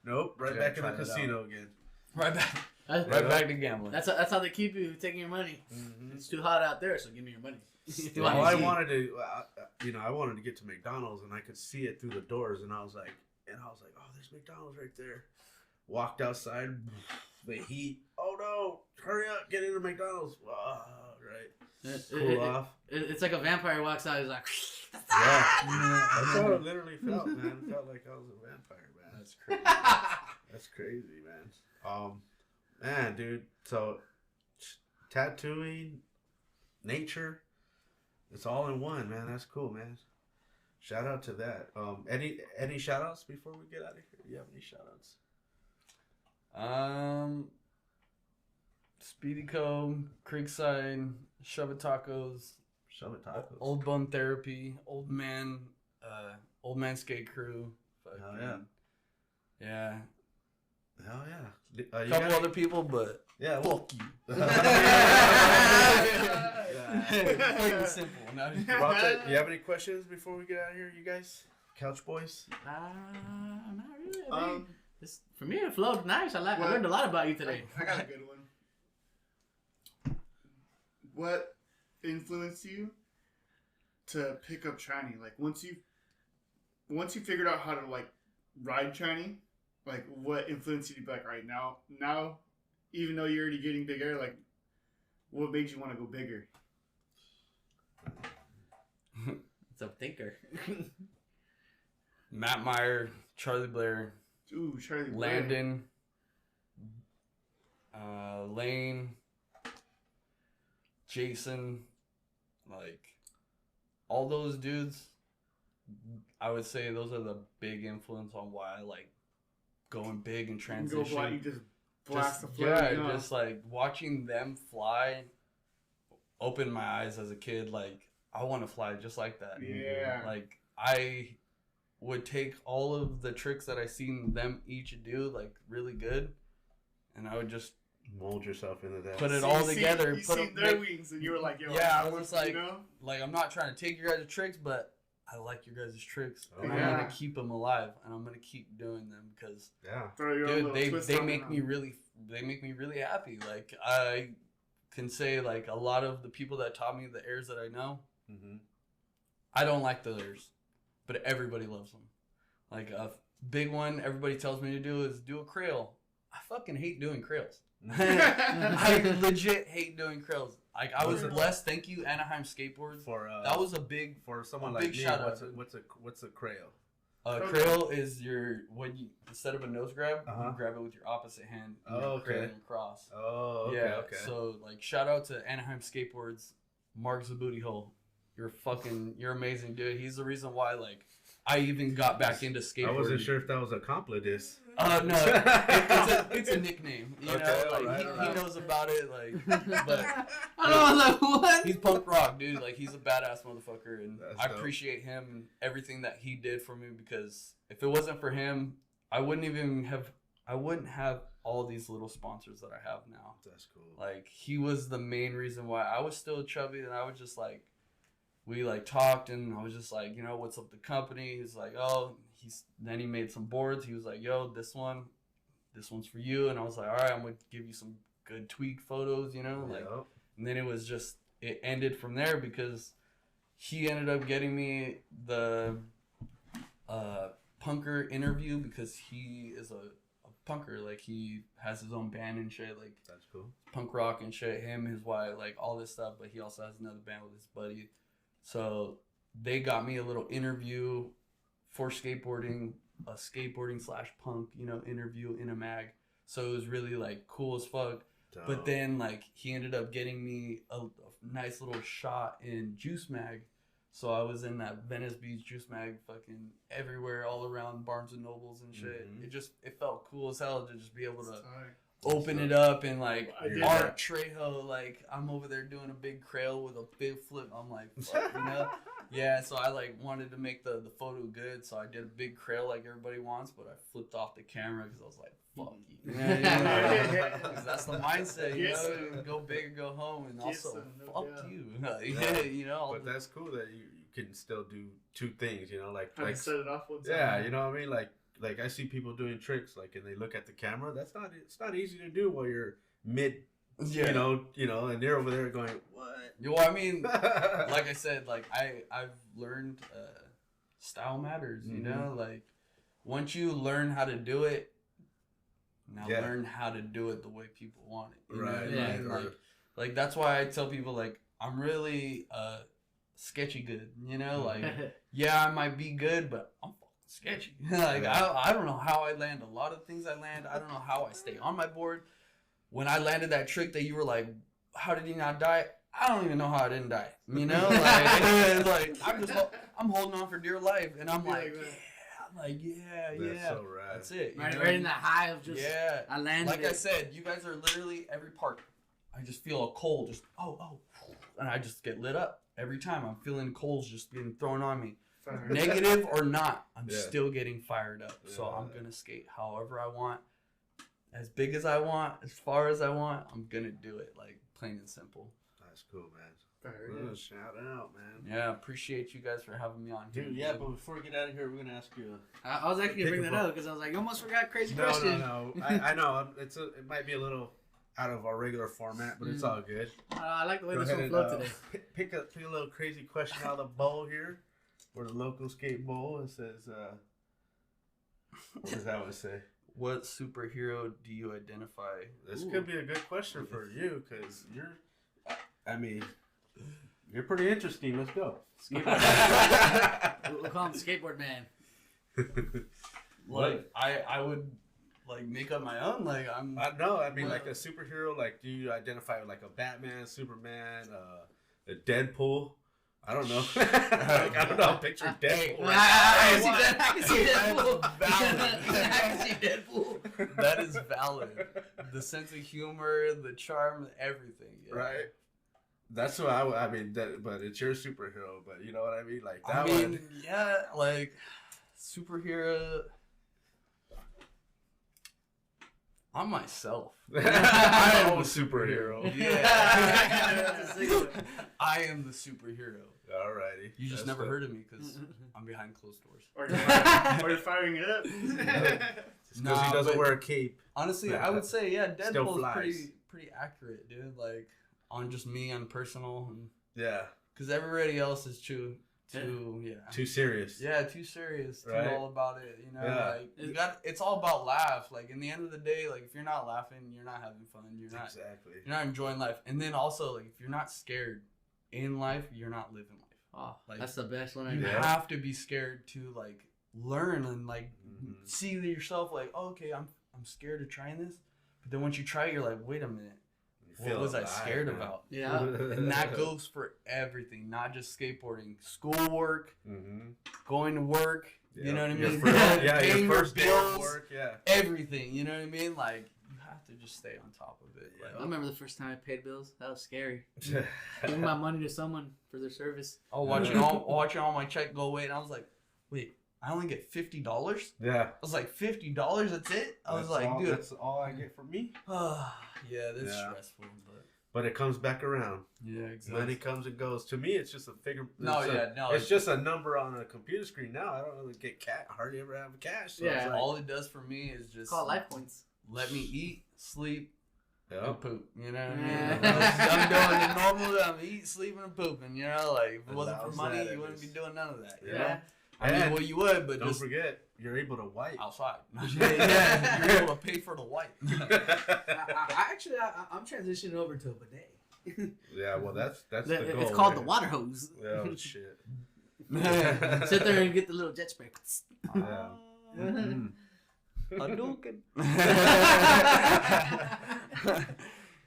Nope. Right back in the casino again. Right back to gambling. That's how they keep you taking your money. Mm-hmm. It's too hot out there, so give me your money. Well, I wanted to get to McDonald's, and I could see it through the doors, and I was like, oh, there's McDonald's right there. Walked outside, the heat. Oh no! Hurry up, get into McDonald's. Right. Cool off. It's like a vampire walks out. He's like, that's how it literally felt, man. It felt like I was a vampire, man. That's crazy. That's crazy, man. Man, dude. So, tattooing, nature, it's all in one, man. That's cool, man. Shout out to that. Any shout outs before we get out of here? Do you have any shout outs? Speedy Co, Creekside, Shove It Tacos, Old Bone Therapy, Old Man Skate Crew. Hell yeah. Hell yeah. A couple other people, but fuck you. Plain and simple. Do you have any questions before we get out of here, you guys? Couch boys? Not really. For me, it flowed nice. I learned a lot about you today. I got a good one. What influenced you to pick up tranny? Like once you figured out how to like ride tranny, like what influenced you to be like, all right, now, even though you're already getting big air, like what made you want to go bigger? It's a thinker. Matt Meyer, Charlie Blair, Charlie Blair. Landon, Lane, Jason, like all those dudes. I would say those are the big influence on why I like going big and transition. You just blast the floor. Yeah, just like watching them fly opened my eyes as a kid. Like I want to fly just like that. Yeah. Like I would take all of the tricks that I seen them each do like really good, and I would just mold yourself into that. Put it all together. You seen their wings, and you were like, "Yo." Yeah, I was like, like I'm not trying to take your guys' tricks, but I like your guys' tricks, and I'm gonna keep them alive, and I'm gonna keep doing them because, dude, they make me really happy. Like I can say, like a lot of the people that taught me the airs that I know, I don't like the airs, but everybody loves them. Like a big one everybody tells me to do is do a crail. I fucking hate doing crails. I legit hate doing crails. Like I was blessed. Thank you, Anaheim Skateboards. That was a big for someone like me. What's a crail? Crail is when you instead of a nose grab, you grab it with your opposite hand. And crailing across. Oh, okay. Yeah. Okay. So like, shout out to Anaheim Skateboards, Mark Zabooty Hole. You're amazing, dude. He's the reason why like I even got back into skateboarding. I wasn't sure if that was a compliment. No, it's a nickname. You know, like he knows about it. Like, but I was like, what? He's punk rock, dude. Like he's a badass motherfucker, and I appreciate him and everything that he did for me. Because if it wasn't for him, I wouldn't have all these little sponsors that I have now. That's cool. Like he was the main reason why I was still chubby, and I was just like. We like talked, and I was just like, you know, what's up with the company? He's like, then he made some boards. He was like, yo, this one's for you. And I was like, all right, I'm gonna give you some good tweak photos, you know, like. And then it ended from there because he ended up getting me the punker interview because he is a punker. Like he has his own band and shit. Like that's cool. Punk rock and shit. Him, his wife, like all this stuff. But he also has another band with his buddy. So they got me a little interview for skateboarding, a skateboarding/punk, you know, interview in a mag. So it was really like cool as fuck. Dope. But then like he ended up getting me a nice little shot in Juice Mag. So I was in that Venice Beach Juice Mag fucking everywhere, all around Barnes and Nobles and shit. It felt cool as hell to just be able to open it up and like Art Trejo, like I'm over there doing a big crail with a big flip. I'm like, fuck, you know? Yeah, so I like wanted to make the photo good, so I did a big crail like everybody wants, but I flipped off the camera because I was like, fuck you. Because that's the mindset, you know? Go big or go home, and also fuck you. You know? But that's cool that you can still do two things, you know? Like set it off one time. Yeah, you know what I mean? Like I see people doing tricks, like, and they look at the camera. It's not easy to do while you're mid, you know, and they're over there going, what? Well, I mean, like I said, like I've learned style matters, you know, like once you learn how to do it, now learn how to do it the way people want it. You know? Like that's why I tell people like I'm really sketchy good, you know, like I might be good, but I'm sketchy. Like I don't know how I land a lot of things I land. I don't know how I stay on my board. When I landed that trick that you were like, how did he not die? I don't even know how I didn't die. You know, like I'm holding on for dear life, and I'm like, That's so rad. That's it. Right in that high of just I landed. Like I said, you guys are literally every part. I just feel a coal just and I just get lit up every time. I'm feeling coals just being thrown on me. Negative or not, I'm still getting fired up. So I'm gonna skate however I want, as big as I want, as far as I want. I'm gonna do it, like plain and simple. That's cool, man. Shout out, man. Yeah, appreciate you guys for having me on here. Dude, yeah, but before we get out of here, we're gonna ask you. I was actually gonna bring that up because I was like, you almost forgot crazy question. No. I know it might be a little out of our regular format, but it's all good. I like the way this one flowed today. Pick a little crazy question out of the bowl here. Where the local skate bowl. It says, what does that one say? What superhero do you identify? This could be a good question for you because you're pretty interesting. Let's go. We'll call him Skateboard Man. Like I would like make up my own. Like like a superhero. Like, do you identify with like a Batman, Superman, a Deadpool? I don't know. I don't know. Picture Deadpool. I can see Deadpool. I can see Deadpool. That is valid. The sense of humor, the charm, everything. Yeah. Right. That's what I mean. But it's your superhero. But you know what I mean. Like that one. Yeah. Like superhero. I'm myself. I am a superhero. Yeah. I am the superhero. Alrighty. You just never heard of me because I'm behind closed doors. Or you're firing it up. Because he doesn't wear a cape. Honestly, I would say, yeah, Deadpool's pretty accurate, dude. Like, on just me, on personal. And, yeah. Because everybody else is too serious. Yeah, too serious. Too right? all about it. You know, like it's all about laugh. Like in the end of the day, like if you're not laughing, you're not having fun. You're not enjoying life. And then also, like if you're not scared in life, you're not living life. Oh, like, that's the best one. You have to be scared to like learn and like see yourself. Like, oh, okay, I'm scared of trying this. But then once you try it, you're like, wait a minute. What was I scared about? Yeah. And that goes for everything, not just skateboarding. Schoolwork, going to work, you know what I mean? Paying your first bills, work, everything, you know what I mean? Like, you have to just stay on top of it. Like, I remember the first time I paid bills. That was scary. Giving my money to someone for their service. Oh, watching all my check go away, and I was like, wait, I only get $50? Yeah. I was like, $50? That's it? I was like, dude. That's all I get from me? Yeah, that's stressful. But it comes back around. Yeah, exactly. Money comes and goes. To me, it's just a figure. No, it's just a number on a computer screen now. I don't really get hardly ever have cash. So yeah. like, all it does for me is just call it life points. Let me eat, sleep, and poop. You know what I mean? Yeah. I'm doing the normal. I'm eat, sleeping, and pooping. You know, like if it wasn't for money, you wouldn't be doing none of that. You know? I mean, well, you would, but don't forget, you're able to wipe outside. Yeah, you're able to pay for the wipe. I'm transitioning over to a bidet. Yeah, well, that's the goal. It's called the water hose. Oh shit! Sit there and get the little jet spray. Yeah.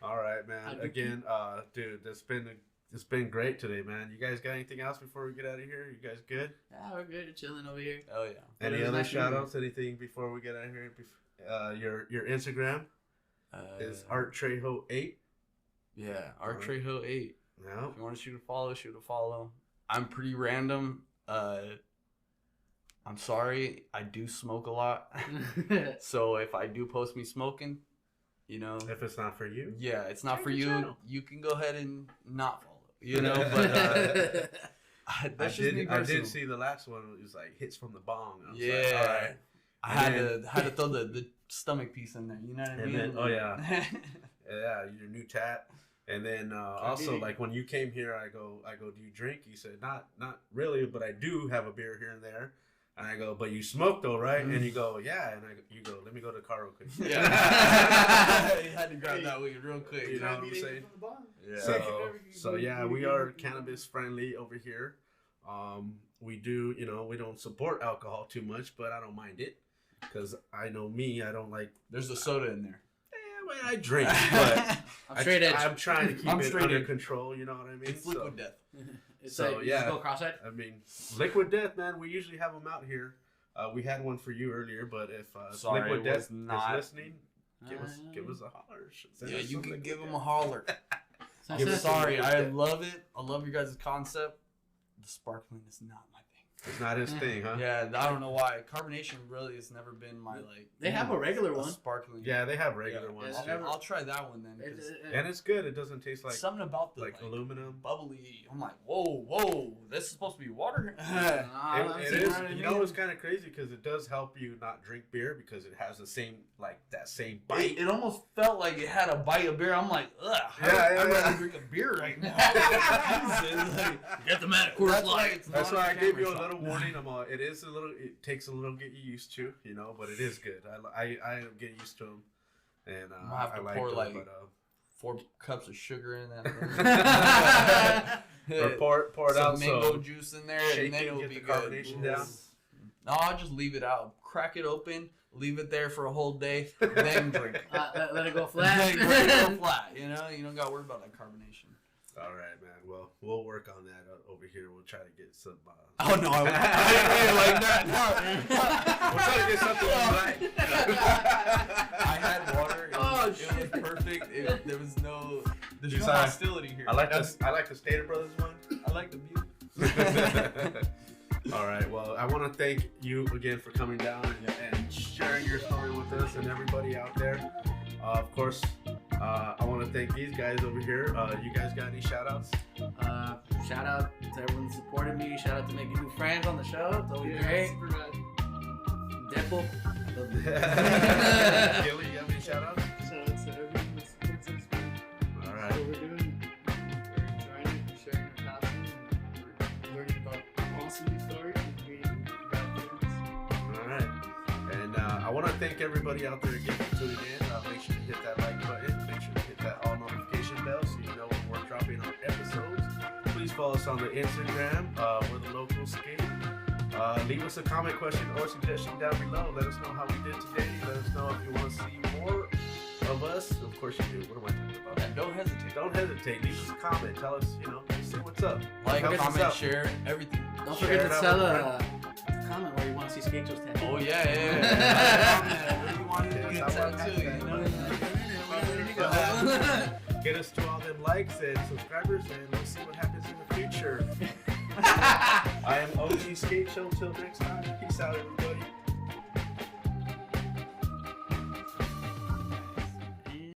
All right, man. Again, dude, it's been great today, man. You guys got anything else before we get out of here? You guys good? Yeah, we're good. We're chilling over here. Oh yeah. Any other shout outs? Anything before we get out of here? Your Instagram is Art Trejo 8. Yeah, Art Trejo 8. Yeah. If you want to shoot a follow. I'm pretty random. I'm sorry, I do smoke a lot. So if I do post me smoking, you know, if it's not for you, it's not for you. Channel. You can go ahead and not follow. You know, but that's just me personally. I did see the last one. It was like hits from the bong. I was like, all right. I had to throw the stomach piece in there. You know what I mean? Then, oh yeah, yeah, your new tat. And then also like when you came here, I go, do you drink? You said not really, but I do have a beer here and there. And I go, but you smoke though, right? And you go, yeah. And you go, let me go to the car real quick. Yeah. You had to grab that weed real quick. You know what I'm saying? Yeah. So yeah, we are cannabis friendly over here. We do, we don't support alcohol too much, but I don't mind it because I know me, I don't like. There's a soda in there. I drink, but I'm trying to keep it under control. You know what I mean? It's liquid death. So yeah, go cross-eyed. I mean, liquid death, man. We usually have them out here. We had one for you earlier, but if liquid death is listening, give us a holler. Yeah, you can give them a holler. Sorry, I love it. I love your guys' concept. The sparkling is not my It's not his thing, huh? Yeah, I don't know why. Carbonation really has never been my like. They have a regular one. Sparkling. Yeah, they have regular ones. I'll try that one then. And it's good. It doesn't taste like something about the like aluminum, bubbly. I'm like, whoa, this is supposed to be water. It is. You know, it's kind of crazy because it does help you not drink beer because it has the same that same bite. It almost felt like it had a bite of beer. I'm like, ugh. I'd rather drink a beer right now. Get the man Coors Light. That's why I gave you a little warning. It is a little. It takes a little to get you used to, but it is good. I get used to them, and I'll have to pour them, like 4 cups of sugar in that. Or pour it out. Some mango juice in there, and then it'll be good. Carbonation down. No, I'll just leave it out. Crack it open. Leave it there for a whole day, then drink. Let it go flat. Let it go flat. You don't got to worry about that carbonation. All right, man. Well, we'll work on that over here. We'll try to get some. Oh no, I like that. No. We'll try to get something right. I had water. It was perfect. There's no hostility here. I like the Stater Brothers one. I like the view. All right. Well, I want to thank you again for coming down and sharing your story with us and everybody out there. Of course, I want to thank these guys over here. You guys got any shout-outs? Shout out to everyone that supported me. Shout out to making new friends on the show. It's always great. Deadpool. Gilly, you have any shout-outs? Shout out to everyone that supports us. All right. That's what we're doing. We're enjoying it. We're sharing our passion. We're learning about awesome new stories and meeting bad friends. All right. And I want to thank everybody out there again for tuning in. Make sure you hit that like button. Make sure you hit that all notification bell so you know when we're dropping our episodes. Please follow us on the Instagram, Where the Locals Sk8. Leave us a comment, question, or suggestion down below. Let us know how we did today. Let us know if you want to see more of us. Of course you do. What am I talking about? Yeah, don't hesitate. Don't hesitate. Leave us a comment. Tell us, say what's up. Like, comment, share, everything. Don't forget to tell comment where you want to see Skate Show's tattoo. Oh yeah. Where you want to get tattoo? Get us to all them likes and subscribers, and we'll see what happens in the future. I am OG Skate Show. Till next time. Peace out, everybody.